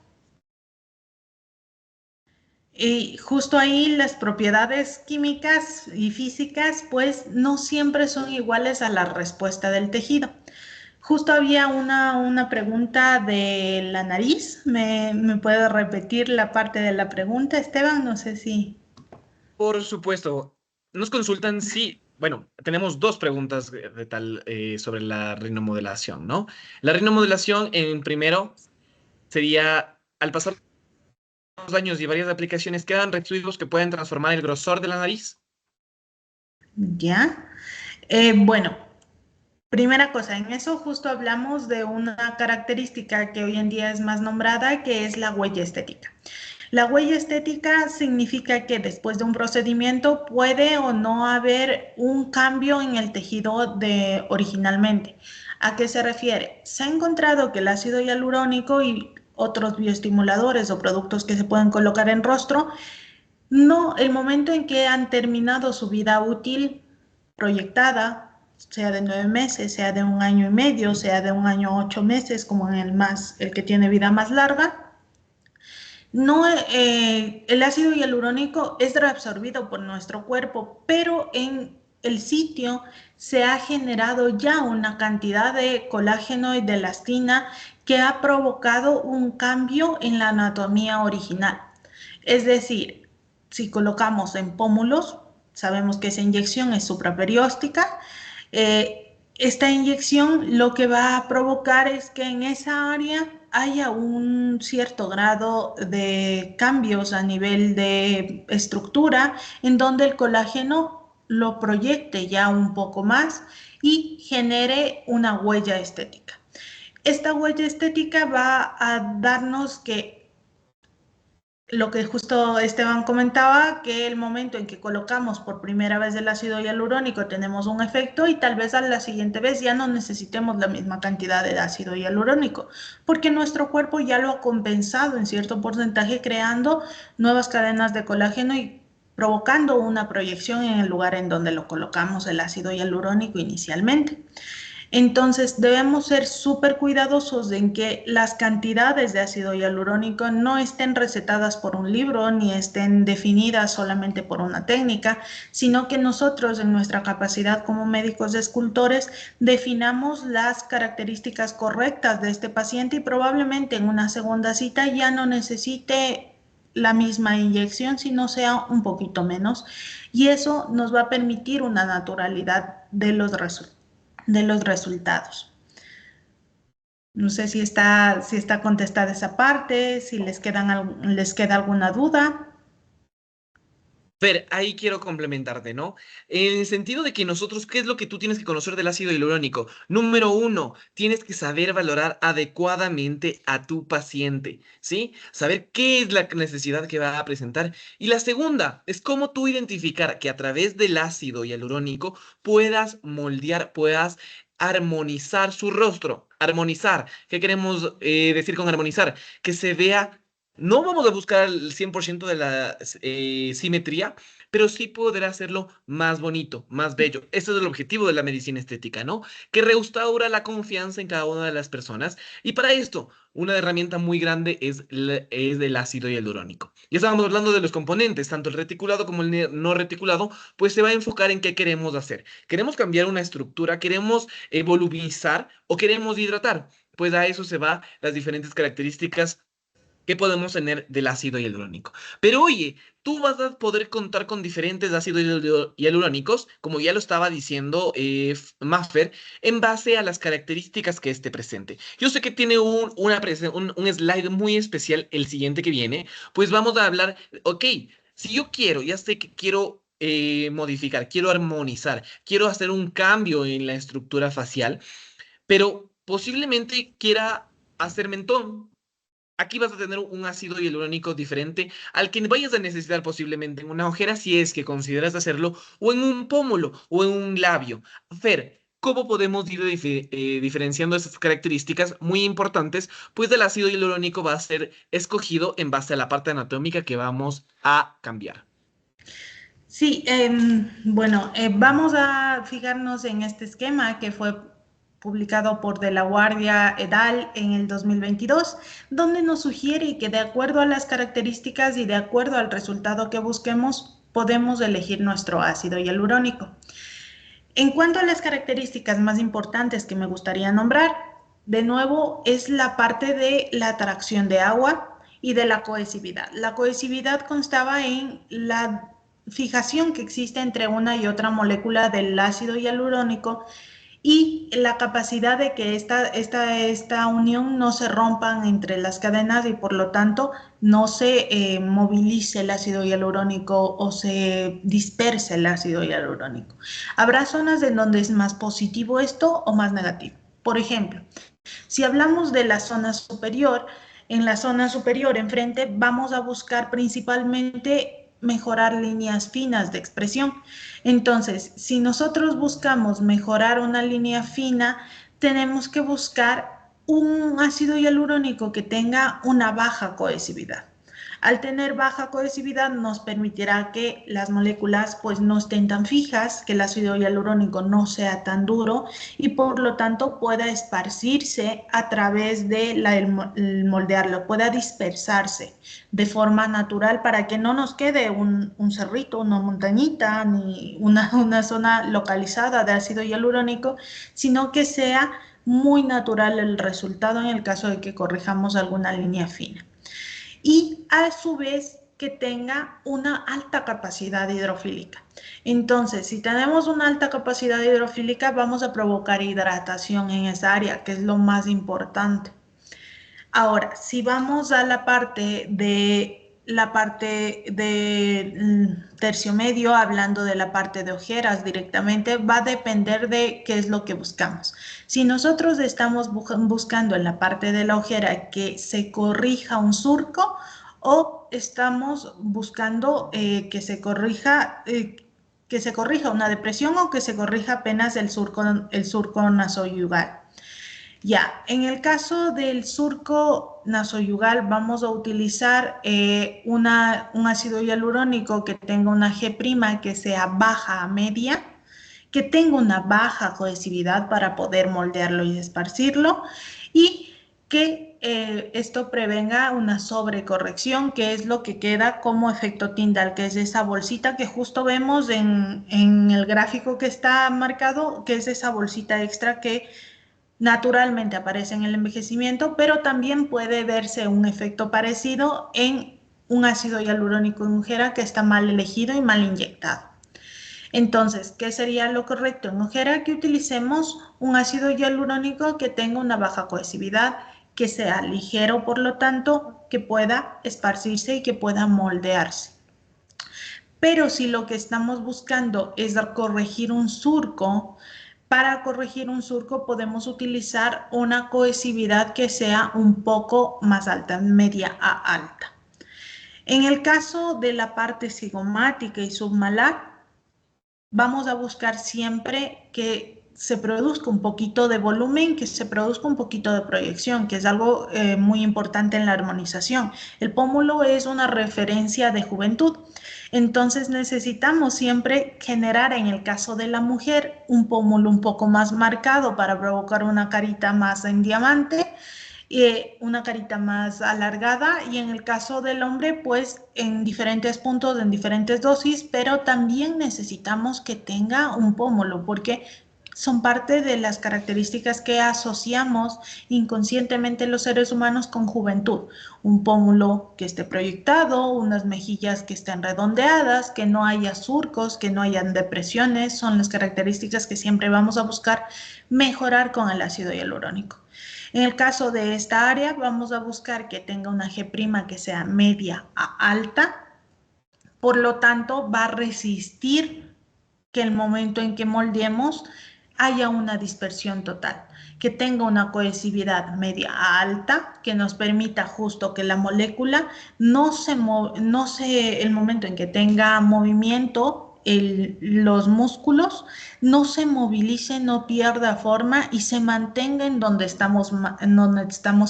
S3: Y justo ahí las propiedades químicas y físicas pues no siempre son iguales a la respuesta del tejido. Justo había una pregunta de la nariz. ¿Me puede repetir la parte de la pregunta, Esteban? No sé si...
S2: Por supuesto, nos consultan si, bueno, tenemos dos preguntas de tal sobre la rinomodelación, ¿no? La rinomodelación, en primero, sería, al pasar los años y varias aplicaciones, ¿quedan residuos que pueden transformar el grosor de la nariz?
S3: ¿Ya? Bueno, primera cosa, en eso justo hablamos de una característica que hoy en día es más nombrada, que es la huella estética. La huella estética significa que después de un procedimiento puede o no haber un cambio en el tejido originalmente. ¿A qué se refiere? Se ha encontrado que el ácido hialurónico y otros bioestimuladores o productos que se pueden colocar en rostro, no, el momento en que han terminado su vida útil proyectada, sea de 9 meses, sea de 1 año y medio, sea de 1 año 8 meses, como en el que tiene vida más larga, no, el ácido hialurónico es reabsorbido por nuestro cuerpo, pero en el sitio se ha generado ya una cantidad de colágeno y de elastina que ha provocado un cambio en la anatomía original. Es decir, si colocamos en pómulos, sabemos que esa inyección es supraperióstica, esta inyección lo que va a provocar es que en esa área haya un cierto grado de cambios a nivel de estructura en donde el colágeno lo proyecte ya un poco más y genere una huella estética. Esta huella estética va a darnos que lo que justo Esteban comentaba, que el momento en que colocamos por primera vez el ácido hialurónico tenemos un efecto y tal vez a la siguiente vez ya no necesitemos la misma cantidad de ácido hialurónico, porque nuestro cuerpo ya lo ha compensado en cierto porcentaje creando nuevas cadenas de colágeno y provocando una proyección en el lugar en donde lo colocamos el ácido hialurónico inicialmente. Entonces debemos ser súper cuidadosos en que las cantidades de ácido hialurónico no estén recetadas por un libro ni estén definidas solamente por una técnica, sino que nosotros en nuestra capacidad como médicos escultores definamos las características correctas de este paciente y probablemente en una segunda cita ya no necesite la misma inyección, sino sea un poquito menos. Y eso nos va a permitir una naturalidad de los resultados. No sé si está contestada esa parte, si les queda alguna duda.
S2: Fer, ahí quiero complementarte, ¿no? En el sentido de que nosotros, ¿qué es lo que tú tienes que conocer del ácido hialurónico? Número uno, tienes que saber valorar adecuadamente a tu paciente, ¿sí? Saber qué es la necesidad que va a presentar. Y la segunda es cómo tú identificar que a través del ácido hialurónico puedas moldear, puedas armonizar su rostro. Armonizar, ¿qué queremos decir con armonizar? Que se vea. No vamos a buscar el 100% de la simetría, pero sí poder hacerlo más bonito, más bello. Ese es el objetivo de la medicina estética, ¿no? Que restaura la confianza en cada una de las personas. Y para esto, una herramienta muy grande es el ácido hialurónico. Ya estábamos hablando de los componentes, tanto el reticulado como el no reticulado, pues se va a enfocar en qué queremos hacer. ¿Queremos cambiar una estructura? ¿Queremos volumizar o queremos hidratar? Pues a eso se va las diferentes características que podemos tener del ácido hialurónico. Pero oye, tú vas a poder contar con diferentes ácidos hialurónicos, como ya lo estaba diciendo Maffer, en base a las características que esté presente. Yo sé que tiene un slide muy especial, el siguiente que viene, pues vamos a hablar, ok, si yo quiero, ya sé que quiero modificar, quiero armonizar, quiero hacer un cambio en la estructura facial, pero posiblemente quiera hacer mentón. Aquí vas a tener un ácido hialurónico diferente al que vayas a necesitar posiblemente en una ojera si es que consideras hacerlo, o en un pómulo o en un labio. Fer, ¿cómo podemos ir diferenciando esas características muy importantes? Pues el ácido hialurónico va a ser escogido en base a la parte anatómica que vamos a cambiar.
S3: Sí, bueno, vamos a fijarnos en este esquema que fue publicado por De la Guardia et al. En el 2022, donde nos sugiere que de acuerdo a las características y de acuerdo al resultado que busquemos, podemos elegir nuestro ácido hialurónico. En cuanto a las características más importantes que me gustaría nombrar, de nuevo es la parte de la atracción de agua y de la cohesividad. La cohesividad constaba en la fijación que existe entre una y otra molécula del ácido hialurónico y la capacidad de que esta unión no se rompan entre las cadenas y por lo tanto no se movilice el ácido hialurónico o se disperse el ácido hialurónico. Habrá zonas en donde es más positivo esto o más negativo. Por ejemplo, si hablamos de la zona superior, en la zona superior enfrente vamos a buscar principalmente mejorar líneas finas de expresión. Entonces, si nosotros buscamos mejorar una línea fina, tenemos que buscar un ácido hialurónico que tenga una baja cohesividad. Al tener baja cohesividad nos permitirá que las moléculas pues no estén tan fijas, que el ácido hialurónico no sea tan duro y por lo tanto pueda esparcirse a través de el moldearlo, pueda dispersarse de forma natural para que no nos quede un cerrito, una montañita, ni una zona localizada de ácido hialurónico, sino que sea muy natural el resultado en el caso de que corrijamos alguna línea fina. Y a su vez que tenga una alta capacidad hidrofílica. Entonces, si tenemos una alta capacidad hidrofílica, vamos a provocar hidratación en esa área, que es lo más importante. Ahora, si vamos a la parte de tercio medio, hablando de la parte de ojeras directamente, va a depender de qué es lo que buscamos. Si nosotros estamos buscando en la parte de la ojera que se corrija un surco o estamos buscando que se corrija una depresión o que se corrija apenas el surco nasoyugal. Ya, en el caso del surco nasoyugal vamos a utilizar un ácido hialurónico que tenga una G' que sea baja a media, que tenga una baja cohesividad para poder moldearlo y esparcirlo y que esto prevenga una sobrecorrección, que es lo que queda como efecto Tyndall, que es esa bolsita que justo vemos en el gráfico que está marcado, que es esa bolsita extra que naturalmente aparece en el envejecimiento, pero también puede verse un efecto parecido en un ácido hialurónico en ojera que está mal elegido y mal inyectado. Entonces, ¿qué sería lo correcto en ojera? Que utilicemos un ácido hialurónico que tenga una baja cohesividad, que sea ligero, por lo tanto, que pueda esparcirse y que pueda moldearse. Pero si lo que estamos buscando es corregir un surco, para corregir un surco podemos utilizar una cohesividad que sea un poco más alta, media a alta. En el caso de la parte cigomática y submalar, vamos a buscar siempre que se produzca un poquito de volumen, que se produzca un poquito de proyección, que es algo muy importante en la armonización. El pómulo es una referencia de juventud. Entonces necesitamos siempre generar, en el caso de la mujer, un pómulo un poco más marcado para provocar una carita más en diamante, una carita más alargada, y en el caso del hombre pues en diferentes puntos, en diferentes dosis, pero también necesitamos que tenga un pómulo porque son parte de las características que asociamos inconscientemente los seres humanos con juventud. Un pómulo que esté proyectado, unas mejillas que estén redondeadas, que no haya surcos, que no hayan depresiones, son las características que siempre vamos a buscar mejorar con el ácido hialurónico. En el caso de esta área vamos a buscar que tenga una G' que sea media a alta, por lo tanto va a resistir que el momento en que moldeemos haya una dispersión total, que tenga una cohesividad media a alta, que nos permita justo que la molécula el momento en que tenga movimiento, los músculos no se movilice, no pierda forma y se mantenga en donde estamos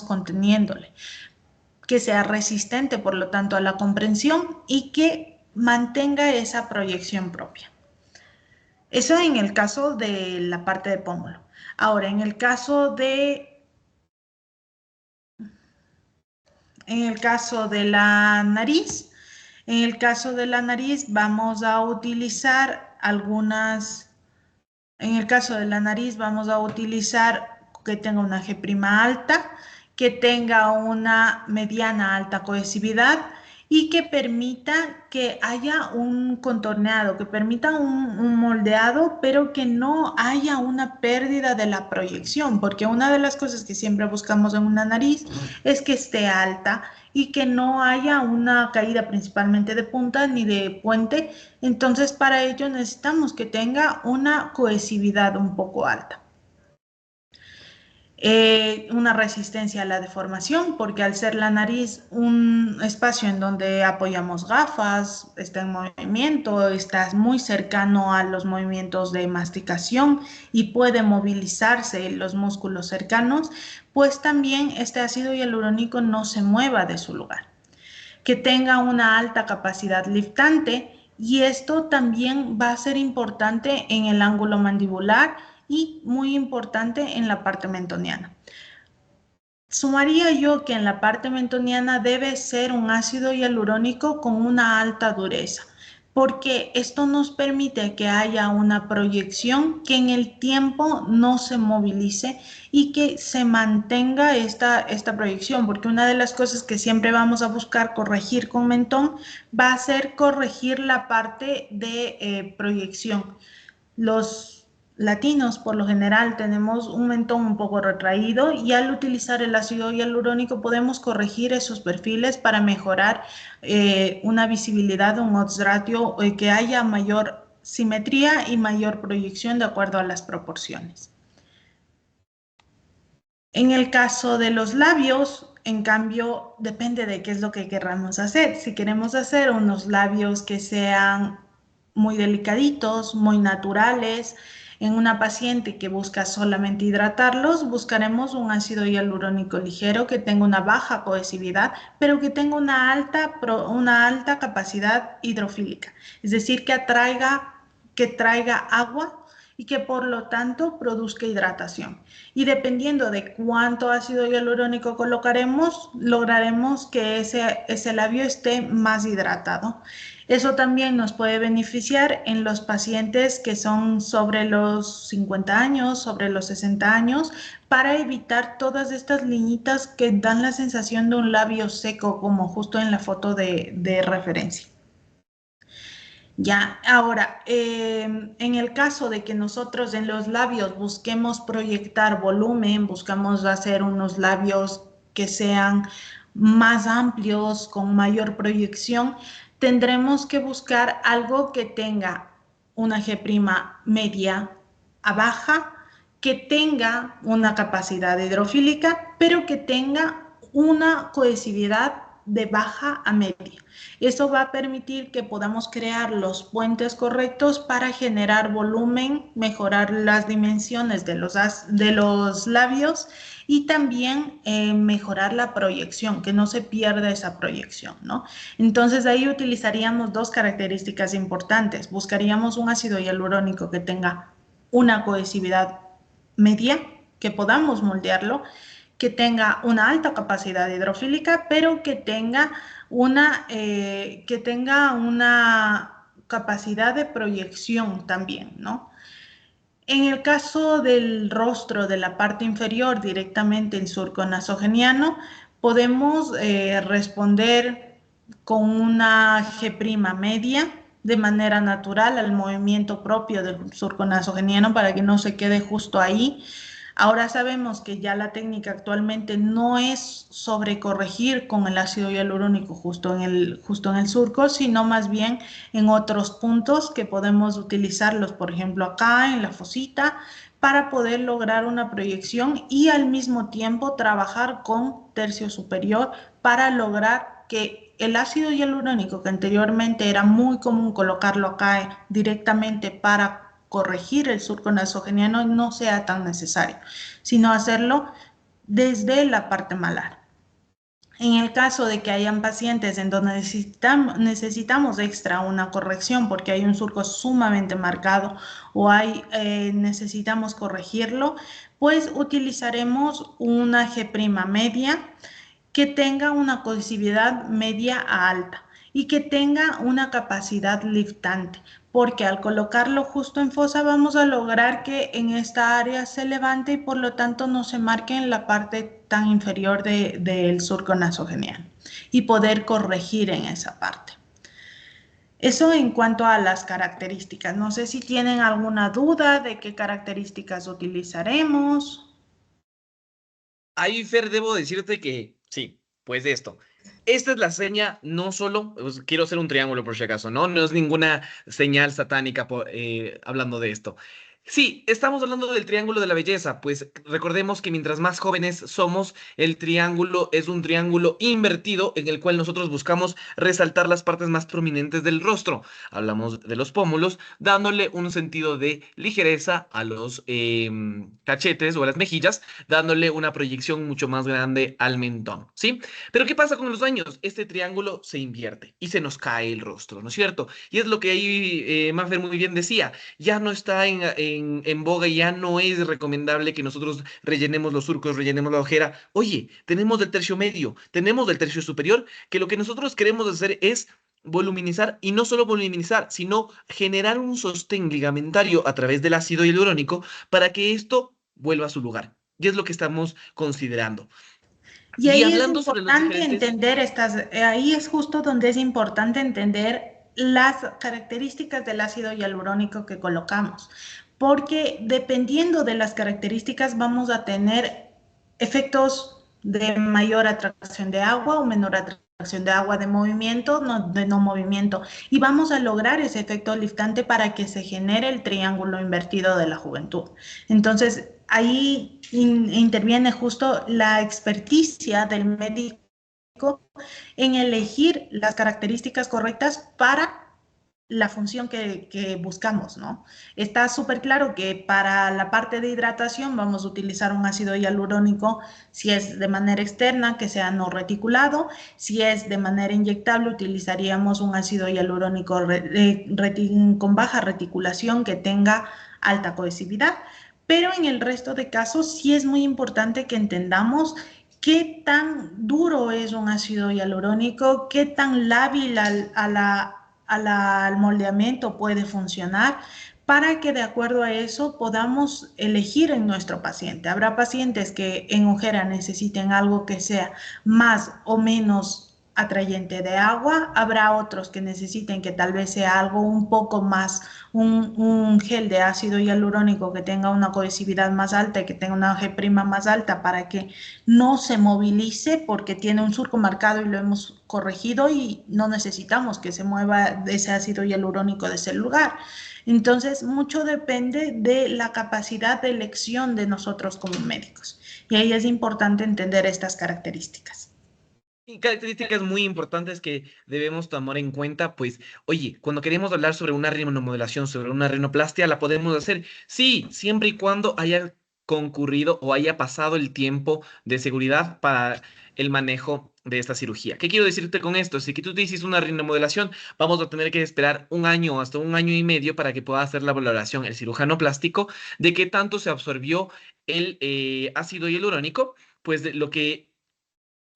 S3: conteniéndole, que sea resistente por lo tanto a la comprensión y que mantenga esa proyección propia. Eso en el caso de la parte de pómulo. Ahora, en el caso de la nariz, vamos a utilizar que tenga una G' alta, que tenga una mediana alta cohesividad y que permita que haya un contorneado, que permita un moldeado, pero que no haya una pérdida de la proyección, porque una de las cosas que siempre buscamos en una nariz es que esté alta y que no haya una caída principalmente de punta ni de puente. Entonces, para ello necesitamos que tenga una cohesividad un poco alta. Una resistencia a la deformación, porque al ser la nariz un espacio en donde apoyamos gafas, está en movimiento, está muy cercano a los movimientos de masticación y puede movilizarse los músculos cercanos, pues también este ácido hialurónico no se mueva de su lugar. que tenga una alta capacidad liftante, y esto también va a ser importante en el ángulo mandibular y muy importante en la parte mentoniana. Sumaría yo que en la parte mentoniana debe ser un ácido hialurónico con una alta dureza, porque esto nos permite que haya una proyección que en el tiempo no se movilice y que se mantenga esta proyección, porque una de las cosas que siempre vamos a buscar corregir con mentón va a ser corregir la parte de proyección. Los latinos por lo general tenemos un mentón un poco retraído, y al utilizar el ácido hialurónico podemos corregir esos perfiles para mejorar una visibilidad, un odds ratio, que haya mayor simetría y mayor proyección de acuerdo a las proporciones. En el caso de los labios, en cambio, depende de qué es lo que queramos hacer. Si queremos hacer unos labios que sean muy delicaditos, muy naturales, en una paciente que busca solamente hidratarlos, buscaremos un ácido hialurónico ligero que tenga una baja cohesividad, pero que tenga una alta capacidad hidrofílica, es decir, que traiga agua y que por lo tanto produzca hidratación. Y dependiendo de cuánto ácido hialurónico colocaremos, lograremos que ese labio esté más hidratado. Eso también nos puede beneficiar en los pacientes que son sobre los 50 años, sobre los 60 años, para evitar todas estas liñitas que dan la sensación de un labio seco, como justo en la foto de referencia. Ya, ahora, en el caso de que nosotros en los labios busquemos proyectar volumen, buscamos hacer unos labios que sean más amplios, con mayor proyección, tendremos que buscar algo que tenga una G' media a baja, que tenga una capacidad hidrofílica, pero que tenga una cohesividad de baja a media. Eso va a permitir que podamos crear los puentes correctos para generar volumen, mejorar las dimensiones de los labios, y también mejorar la proyección, que no se pierda esa proyección, ¿no? Entonces ahí utilizaríamos dos características importantes. Buscaríamos un ácido hialurónico que tenga una cohesividad media, que podamos moldearlo, que tenga una alta capacidad hidrofílica, pero que tenga una capacidad de proyección también, ¿no? En el caso del rostro, de la parte inferior, directamente en surco nasogeniano, podemos responder con una G' media de manera natural al movimiento propio del surco nasogeniano, para que no se quede justo ahí. Ahora sabemos que ya la técnica actualmente no es sobrecorregir con el ácido hialurónico justo en el surco, sino más bien en otros puntos que podemos utilizarlos, por ejemplo acá en la fosita, para poder lograr una proyección y al mismo tiempo trabajar con tercio superior para lograr que el ácido hialurónico, que anteriormente era muy común colocarlo acá directamente para corregir el surco nasogeniano, no sea tan necesario, sino hacerlo desde la parte malar. En el caso de que hayan pacientes en donde necesitamos extra una corrección porque hay un surco sumamente marcado, o necesitamos corregirlo, pues utilizaremos una G' media que tenga una cohesividad media a alta y que tenga una capacidad liftante, porque al colocarlo justo en fosa vamos a lograr que en esta área se levante y por lo tanto no se marque en la parte tan inferior del surco nasogeniano, y poder corregir en esa parte. Eso en cuanto a las características. No sé si tienen alguna duda de qué características utilizaremos.
S2: Ahí, Fer, debo decirte que sí, pues esto. Esta es la seña, no solo, pues, quiero hacer un triángulo por si acaso, ¿no? No es ninguna señal satánica hablando de esto. Sí, estamos hablando del triángulo de la belleza, pues recordemos que mientras más jóvenes somos, el triángulo es un triángulo invertido en el cual nosotros buscamos resaltar las partes más prominentes del rostro. Hablamos de los pómulos, dándole un sentido de ligereza a los cachetes o a las mejillas, dándole una proyección mucho más grande al mentón, ¿sí? Pero ¿qué pasa con los años? Este triángulo se invierte y se nos cae el rostro, ¿no es cierto? Y es lo que ahí Maffer muy bien decía, ya no está en boga y ya no es recomendable que nosotros rellenemos los surcos, rellenemos la ojera. Oye, tenemos del tercio medio, tenemos del tercio superior, que lo que nosotros queremos hacer es voluminizar y no solo voluminizar, sino generar un sostén ligamentario a través del ácido hialurónico para que esto vuelva a su lugar. Y es lo que estamos considerando.
S3: Y
S2: Y
S3: ahí es
S2: hablando sobre los
S3: importante
S2: diferentes...
S3: entender ahí es justo donde es importante entender las características del ácido hialurónico que colocamos, porque dependiendo de las características vamos a tener efectos de mayor atracción de agua o menor atracción de agua, de movimiento, de no movimiento, y vamos a lograr ese efecto liftante para que se genere el triángulo invertido de la juventud. Entonces, ahí interviene justo la experticia del médico en elegir las características correctas para la función que buscamos, ¿no? Está súper claro que para la parte de hidratación vamos a utilizar un ácido hialurónico, si es de manera externa, que sea no reticulado, si es de manera inyectable, utilizaríamos un ácido hialurónico con baja reticulación que tenga alta cohesividad, pero en el resto de casos sí es muy importante que entendamos qué tan duro es un ácido hialurónico, qué tan lábil al moldeamiento puede funcionar para que de acuerdo a eso podamos elegir en nuestro paciente. Habrá pacientes que en ojera necesiten algo que sea más o menos atrayente de agua, habrá otros que necesiten que tal vez sea algo un poco más, un gel de ácido hialurónico que tenga una cohesividad más alta y que tenga una G' más alta para que no se movilice porque tiene un surco marcado y lo hemos corregido y no necesitamos que se mueva ese ácido hialurónico de ese lugar. Entonces, mucho depende de la capacidad de elección de nosotros como médicos. Y ahí es importante entender estas características.
S2: Y características muy importantes que debemos tomar en cuenta, pues, oye, cuando queremos hablar sobre una rinomodelación, sobre una rinoplastia, la podemos hacer, sí, siempre y cuando haya concurrido o haya pasado el tiempo de seguridad para el manejo de esta cirugía. ¿Qué quiero decirte con esto? Si que tú te hiciste una rinomodelación, vamos a tener que esperar un año o hasta un año y medio para que pueda hacer la valoración el cirujano plástico de qué tanto se absorbió el ácido hialurónico, pues de lo que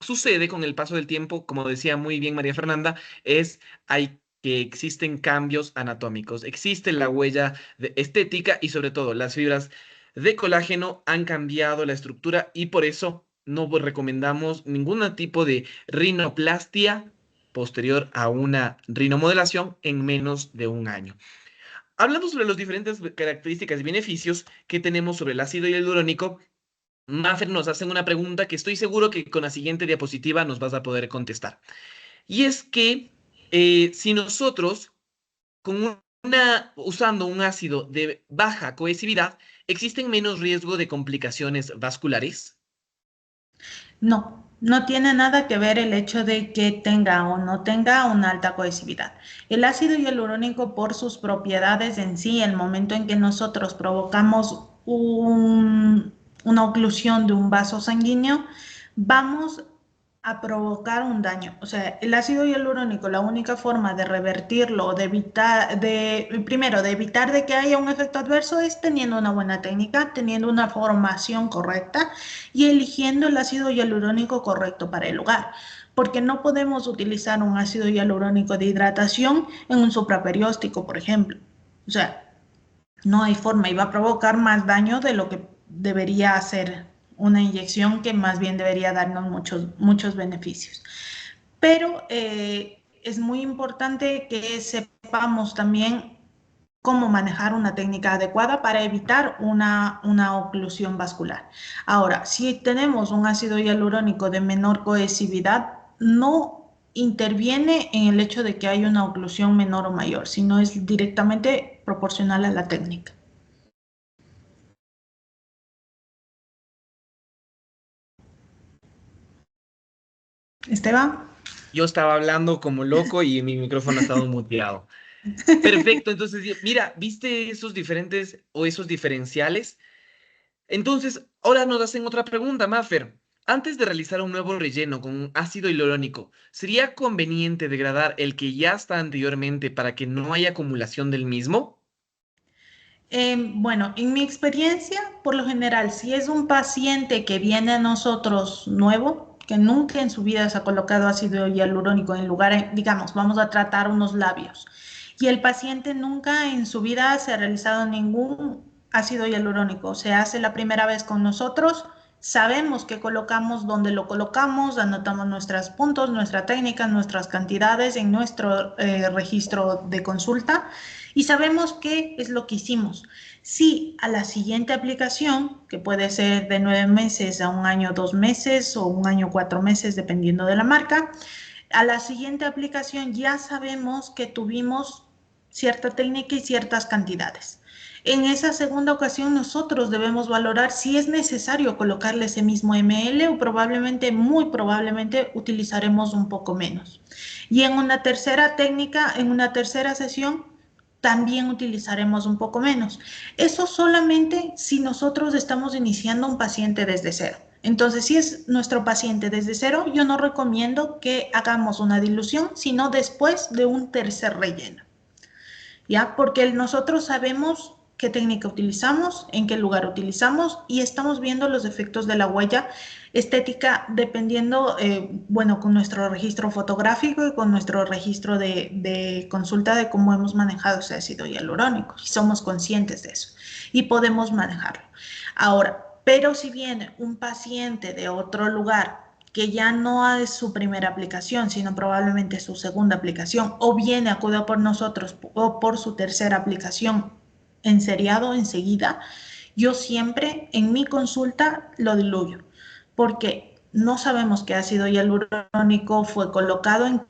S2: sucede con el paso del tiempo, como decía muy bien María Fernanda, es hay que existen cambios anatómicos, existe la huella estética y sobre todo las fibras de colágeno han cambiado la estructura y por eso no recomendamos ningún tipo de rinoplastia posterior a una rinomodelación en menos de un año. Hablando sobre las diferentes características y beneficios que tenemos sobre el ácido hialurónico, Mafer nos hacen una pregunta que estoy seguro que con la siguiente diapositiva nos vas a poder contestar. Y es que si nosotros usando un ácido de baja cohesividad, ¿existen menos riesgo de complicaciones vasculares?
S3: No, no tiene nada que ver el hecho de que tenga o no tenga una alta cohesividad. El ácido hialurónico por sus propiedades en sí, el momento en que nosotros provocamos una oclusión de un vaso sanguíneo, vamos a provocar un daño. O sea, el ácido hialurónico, la única forma de revertirlo, primero, de evitar de que haya un efecto adverso es teniendo una buena técnica, teniendo una formación correcta y eligiendo el ácido hialurónico correcto para el lugar. Porque no podemos utilizar un ácido hialurónico de hidratación en un supraperióstico, por ejemplo. O sea, no hay forma y va a provocar más daño de lo que debería hacer una inyección que más bien debería darnos muchos beneficios. Pero es muy importante que sepamos también cómo manejar una técnica adecuada para evitar una oclusión vascular. Ahora, si tenemos un ácido hialurónico de menor cohesividad, no interviene en el hecho de que haya una oclusión menor o mayor, sino es directamente proporcional a la técnica. Esteban.
S2: Yo estaba hablando como loco y mi micrófono ha estado muteado. Perfecto, entonces, mira, ¿viste esos diferentes o esos diferenciales? Entonces, ahora nos hacen otra pregunta, Maffer. Antes de realizar un nuevo relleno con ácido hialurónico, ¿sería conveniente degradar el que ya está anteriormente para que no haya acumulación del mismo?
S3: Bueno, en mi experiencia, por lo general, si es un paciente que viene a nosotros nuevo, que nunca en su vida se ha colocado ácido hialurónico en lugar, digamos, vamos a tratar unos labios, y el paciente nunca en su vida se ha realizado ningún ácido hialurónico, se hace la primera vez con nosotros, sabemos que colocamos donde lo colocamos, anotamos nuestros puntos, nuestra técnica, nuestras cantidades en nuestro registro de consulta y sabemos qué es lo que hicimos. Si a la siguiente aplicación, que puede ser de 9 meses a un año 2 meses o un año 4 meses, dependiendo de la marca, a la siguiente aplicación ya sabemos que tuvimos cierta técnica y ciertas cantidades. En esa segunda ocasión nosotros debemos valorar si es necesario colocarle ese mismo ml o probablemente, muy probablemente, utilizaremos un poco menos. Y en una tercera técnica, en una tercera sesión, también utilizaremos un poco menos. Eso solamente si nosotros estamos iniciando un paciente desde cero. Entonces, si es nuestro paciente desde cero, yo no recomiendo que hagamos una dilución, sino después de un tercer relleno. ¿Ya? Porque nosotros sabemos qué técnica utilizamos, en qué lugar utilizamos y estamos viendo los efectos de la huella estética dependiendo, bueno, con nuestro registro fotográfico y con nuestro registro de consulta de cómo hemos manejado ese ácido hialurónico y somos conscientes de eso y podemos manejarlo. Ahora, pero si viene un paciente de otro lugar que ya no es su primera aplicación, sino probablemente su segunda aplicación, o viene acudido por nosotros o por su tercera aplicación en seriado enseguida, yo siempre en mi consulta lo diluyo, porque no sabemos qué ácido hialurónico fue colocado en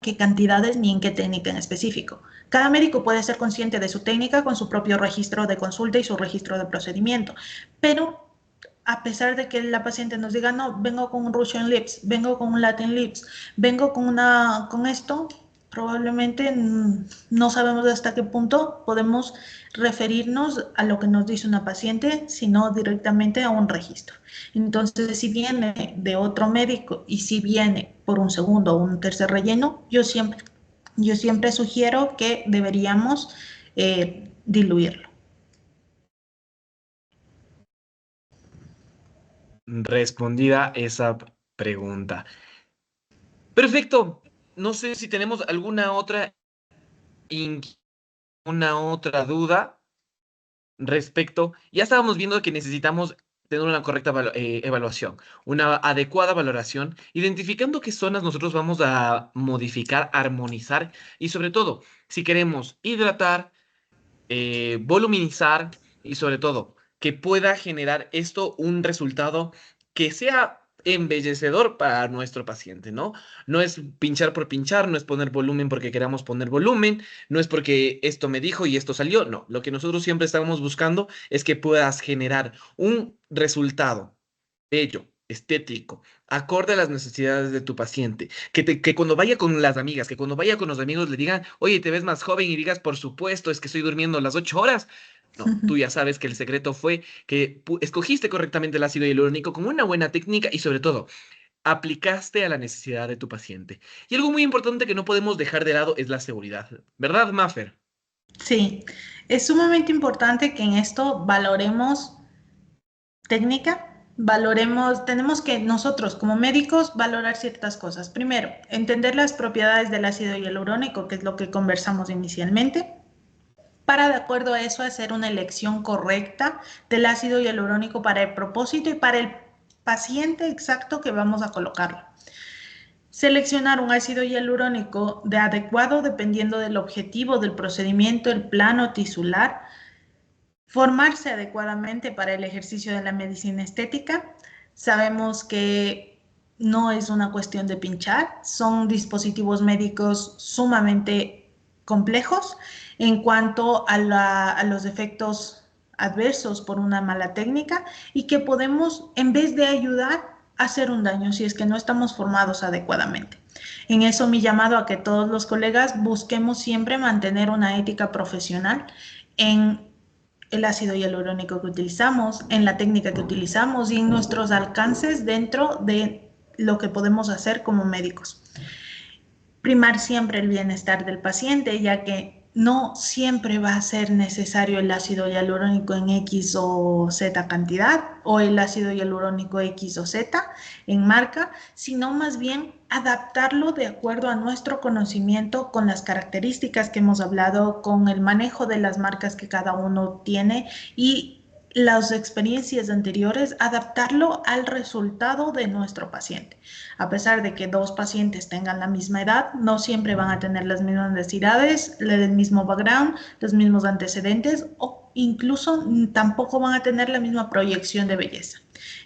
S3: qué cantidades ni en qué técnica en específico. Cada médico puede ser consciente de su técnica con su propio registro de consulta y su registro de procedimiento, pero a pesar de que la paciente nos diga, no, vengo con un Russian Lips, vengo con un Latin Lips, vengo con esto, probablemente no sabemos hasta qué punto podemos referirnos a lo que nos dice una paciente, sino directamente a un registro. Entonces, si viene de otro médico y si viene por un segundo o un tercer relleno, yo siempre sugiero que deberíamos diluirlo.
S2: Respondida esa pregunta. Perfecto. No sé si tenemos alguna otra, una otra duda respecto. Ya estábamos viendo que necesitamos tener una correcta evaluación, una adecuada valoración, identificando qué zonas nosotros vamos a modificar, armonizar y sobre todo, si queremos hidratar, voluminizar y sobre todo que pueda generar esto un resultado que sea embellecedor para nuestro paciente, ¿no? No es pinchar por pinchar, no es poner volumen porque queramos poner volumen, no es porque esto me dijo y esto salió, no. Lo que nosotros siempre estamos buscando es que puedas generar un resultado bello, estético, acorde a las necesidades de tu paciente. Que cuando vaya con las amigas, que cuando vaya con los amigos le digan, oye, te ves más joven y digas, por supuesto, es que estoy durmiendo las 8 horas. No, tú ya sabes que el secreto fue que escogiste correctamente el ácido hialurónico con una buena técnica y sobre todo, aplicaste a la necesidad de tu paciente. Y algo muy importante que no podemos dejar de lado es la seguridad. ¿Verdad, Maffer?
S3: Sí, es sumamente importante que en esto valoremos técnica, tenemos que nosotros como médicos valorar ciertas cosas. Primero, entender las propiedades del ácido hialurónico, que es lo que conversamos inicialmente, para de acuerdo a eso hacer una elección correcta del ácido hialurónico para el propósito y para el paciente exacto que vamos a colocarlo. Seleccionar un ácido hialurónico de adecuado dependiendo del objetivo del procedimiento, el plano tisular, formarse adecuadamente para el ejercicio de la medicina estética. Sabemos que no es una cuestión de pinchar, son dispositivos médicos sumamente complejos en cuanto a los efectos adversos por una mala técnica y que podemos, en vez de ayudar, hacer un daño si es que no estamos formados adecuadamente. En eso mi llamado a que todos los colegas busquemos siempre mantener una ética profesional en el ácido hialurónico que utilizamos, en la técnica que utilizamos y en nuestros alcances dentro de lo que podemos hacer como médicos. Primar siempre el bienestar del paciente, ya que no siempre va a ser necesario el ácido hialurónico en X o Z cantidad o el ácido hialurónico X o Z en marca, sino más bien adaptarlo de acuerdo a nuestro conocimiento con las características que hemos hablado, con el manejo de las marcas que cada uno tiene y las experiencias anteriores, adaptarlo al resultado de nuestro paciente. A pesar de que dos pacientes tengan la misma edad, no siempre van a tener las mismas necesidades, el mismo background, los mismos antecedentes o incluso tampoco van a tener la misma proyección de belleza.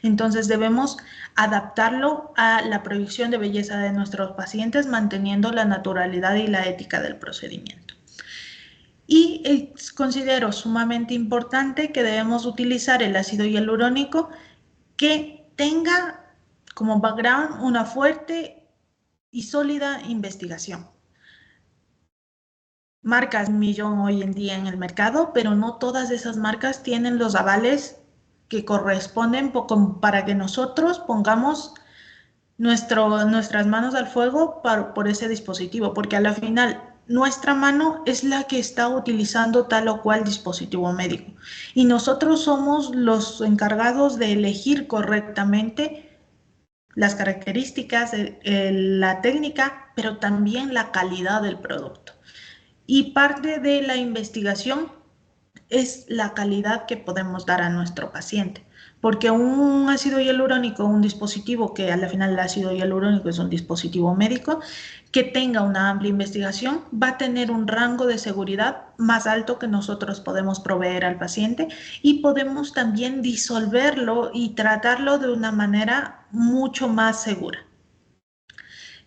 S3: Entonces debemos adaptarlo a la proyección de belleza de nuestros pacientes, manteniendo la naturalidad y la ética del procedimiento. Y considero sumamente importante que debemos utilizar el ácido hialurónico que tenga como background una fuerte y sólida investigación. Marcas millón hoy en día en el mercado, pero no todas esas marcas tienen los avales que corresponden para que nosotros pongamos nuestras manos al fuego por ese dispositivo, porque a la final nuestra mano es la que está utilizando tal o cual dispositivo médico y nosotros somos los encargados de elegir correctamente las características, la técnica, pero también la calidad del producto. Y parte de la investigación es la calidad que podemos dar a nuestro paciente. Porque un ácido hialurónico, un dispositivo que al final el ácido hialurónico es un dispositivo médico, que tenga una amplia investigación, va a tener un rango de seguridad más alto que nosotros podemos proveer al paciente y podemos también disolverlo y tratarlo de una manera mucho más segura.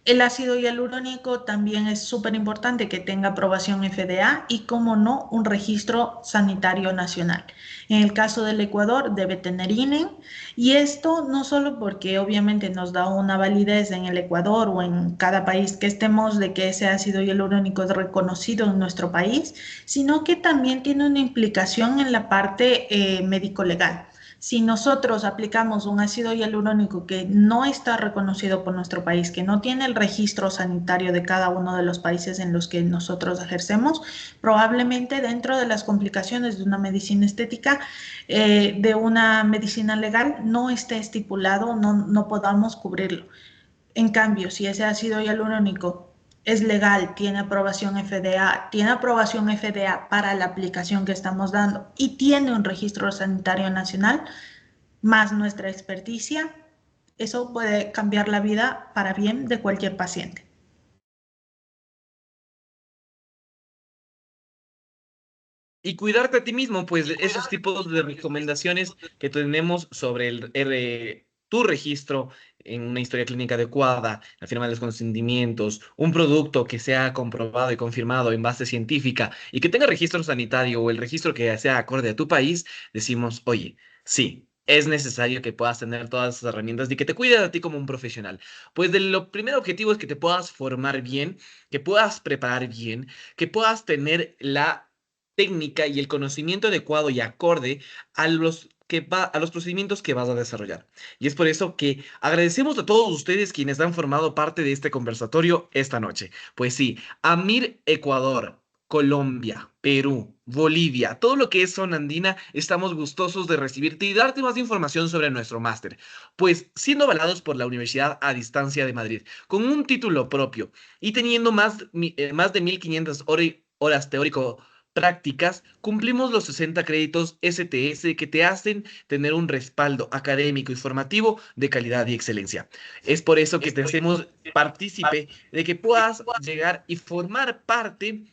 S3: El ácido hialurónico también es súper importante que tenga aprobación FDA y, como no, un registro sanitario nacional. En el caso del Ecuador debe tener INE y esto no solo porque obviamente nos da una validez en el Ecuador o en cada país que estemos de que ese ácido hialurónico es reconocido en nuestro país, sino que también tiene una implicación en la parte médico-legal. Si nosotros aplicamos un ácido hialurónico que no está reconocido por nuestro país, que no tiene el registro sanitario de cada uno de los países en los que nosotros ejercemos, probablemente dentro de las complicaciones de una medicina estética, de una medicina legal, no esté estipulado, no podamos cubrirlo. En cambio, si ese ácido hialurónico es legal, tiene aprobación FDA para la aplicación que estamos dando y tiene un registro sanitario nacional, más nuestra experticia, eso puede cambiar la vida para bien de cualquier paciente.
S2: Y cuidarte a ti mismo, pues esos tipos de recomendaciones que tenemos sobre tu registro en una historia clínica adecuada, la firma de los consentimientos, un producto que sea comprobado y confirmado en base científica y que tenga registro sanitario o el registro que sea acorde a tu país, decimos, oye, sí. Es necesario que puedas tener todas esas herramientas y que te cuides a ti como un profesional. Pues lo primer objetivo es que te puedas formar bien, que puedas preparar bien, que puedas tener la técnica y el conocimiento adecuado y acorde a a los procedimientos que vas a desarrollar. Y es por eso que agradecemos a todos ustedes quienes han formado parte de este conversatorio esta noche. Pues sí, Amir Ecuador, Colombia, Perú, Bolivia, todo lo que es zona andina, estamos gustosos de recibirte y darte más información sobre nuestro máster, pues siendo avalados por la Universidad a Distancia de Madrid, con un título propio y teniendo más de 1500 horas teórico prácticas, cumplimos los 60 créditos STS que te hacen tener un respaldo académico y formativo de calidad y excelencia. Es por eso que te hacemos partícipe de que puedas llegar y formar parte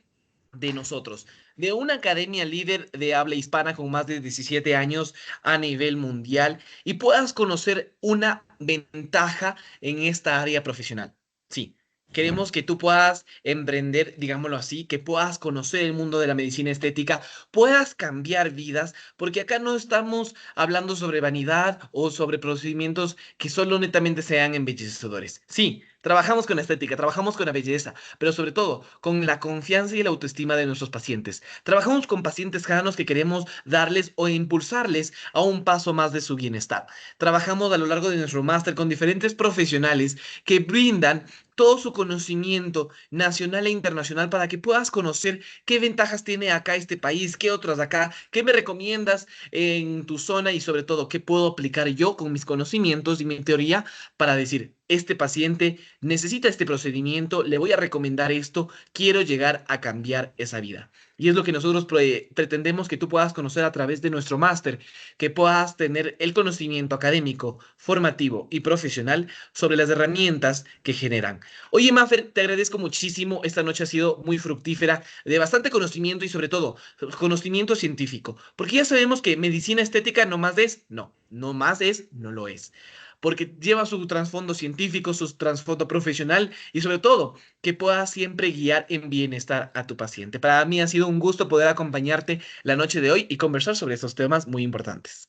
S2: de nosotros, de una academia líder de habla hispana con más de 17 años a nivel mundial y puedas conocer una ventaja en esta área profesional. Sí, Queremos que tú puedas emprender, digámoslo así, que puedas conocer el mundo de la medicina estética, puedas cambiar vidas, porque acá no estamos hablando sobre vanidad o sobre procedimientos que solo netamente sean embellecedores. Sí, trabajamos con la estética, trabajamos con la belleza, pero sobre todo con la confianza y la autoestima de nuestros pacientes. Trabajamos con pacientes sanos que queremos darles o impulsarles a un paso más de su bienestar. Trabajamos a lo largo de nuestro máster con diferentes profesionales que brindan todo su conocimiento nacional e internacional para que puedas conocer qué ventajas tiene acá este país, qué otras acá, qué me recomiendas en tu zona y sobre todo qué puedo aplicar yo con mis conocimientos y mi teoría para decir, este paciente necesita este procedimiento, le voy a recomendar esto, quiero llegar a cambiar esa vida. Y es lo que nosotros pretendemos que tú puedas conocer a través de nuestro máster, que puedas tener el conocimiento académico, formativo y profesional sobre las herramientas que generan. Oye, Mafer, te agradezco muchísimo. Esta noche ha sido muy fructífera, de bastante conocimiento y sobre todo conocimiento científico. Porque ya sabemos que medicina estética no más es, no, no más es, no lo es. Porque lleva su trasfondo científico, su trasfondo profesional y sobre todo que pueda siempre guiar en bienestar a tu paciente. Para mí ha sido un gusto poder acompañarte la noche de hoy y conversar sobre estos temas muy importantes.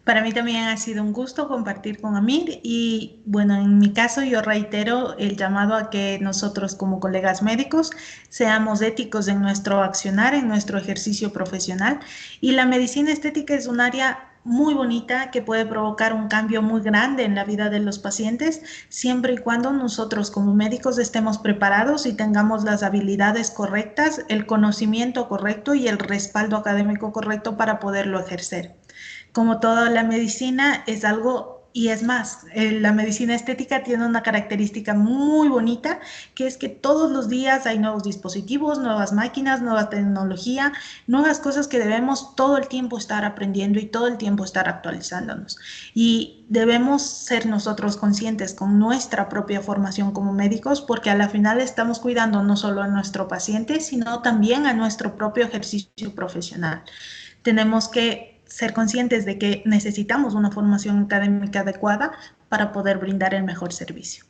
S3: Para mí también ha sido un gusto compartir con Amir y bueno, en mi caso yo reitero el llamado a que nosotros como colegas médicos seamos éticos en nuestro accionar, en nuestro ejercicio profesional y la medicina estética es un área muy bonita que puede provocar un cambio muy grande en la vida de los pacientes siempre y cuando nosotros como médicos estemos preparados y tengamos las habilidades correctas, el conocimiento correcto y el respaldo académico correcto para poderlo ejercer. Como toda la medicina es algo, y es más, la medicina estética tiene una característica muy bonita, que es que todos los días hay nuevos dispositivos, nuevas máquinas, nueva tecnología, nuevas cosas que debemos todo el tiempo estar aprendiendo y todo el tiempo estar actualizándonos. Y debemos ser nosotros conscientes con nuestra propia formación como médicos, porque a la final estamos cuidando no solo a nuestro paciente, sino también a nuestro propio ejercicio profesional. Tenemos que ser conscientes de que necesitamos una formación académica adecuada para poder brindar el mejor servicio.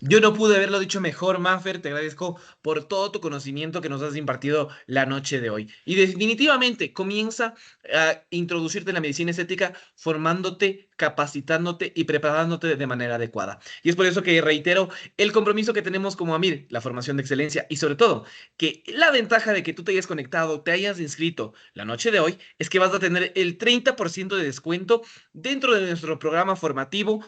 S2: Yo no pude haberlo dicho mejor, Maffer. Te agradezco por todo tu conocimiento que nos has impartido la noche de hoy. Y definitivamente comienza a introducirte en la medicina estética formándote, capacitándote y preparándote de manera adecuada. Y es por eso que reitero el compromiso que tenemos como AMIR, la formación de excelencia y sobre todo que la ventaja de que tú te hayas conectado, te hayas inscrito la noche de hoy es que vas a tener el 30% de descuento dentro de nuestro programa formativo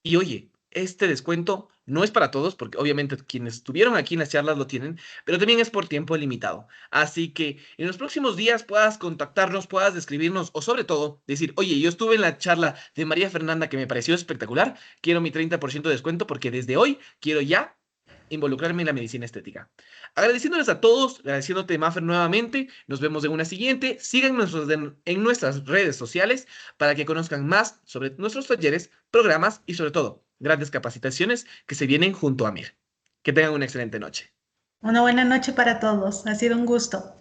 S2: y oye, este descuento no es para todos, porque obviamente quienes estuvieron aquí en las charlas lo tienen, pero también es por tiempo limitado. Así que en los próximos días puedas contactarnos, puedas escribirnos o sobre todo decir, oye, yo estuve en la charla de María Fernanda que me pareció espectacular, quiero mi 30% de descuento porque desde hoy quiero ya involucrarme en la medicina estética. Agradeciéndoles a todos, agradeciéndote, Mafer, nuevamente. Nos vemos en una siguiente. Síganos en nuestras redes sociales para que conozcan más sobre nuestros talleres, programas y sobre todo grandes capacitaciones que se vienen junto a Mir. Que tengan una excelente noche.
S3: Una buena noche para todos. Ha sido un gusto.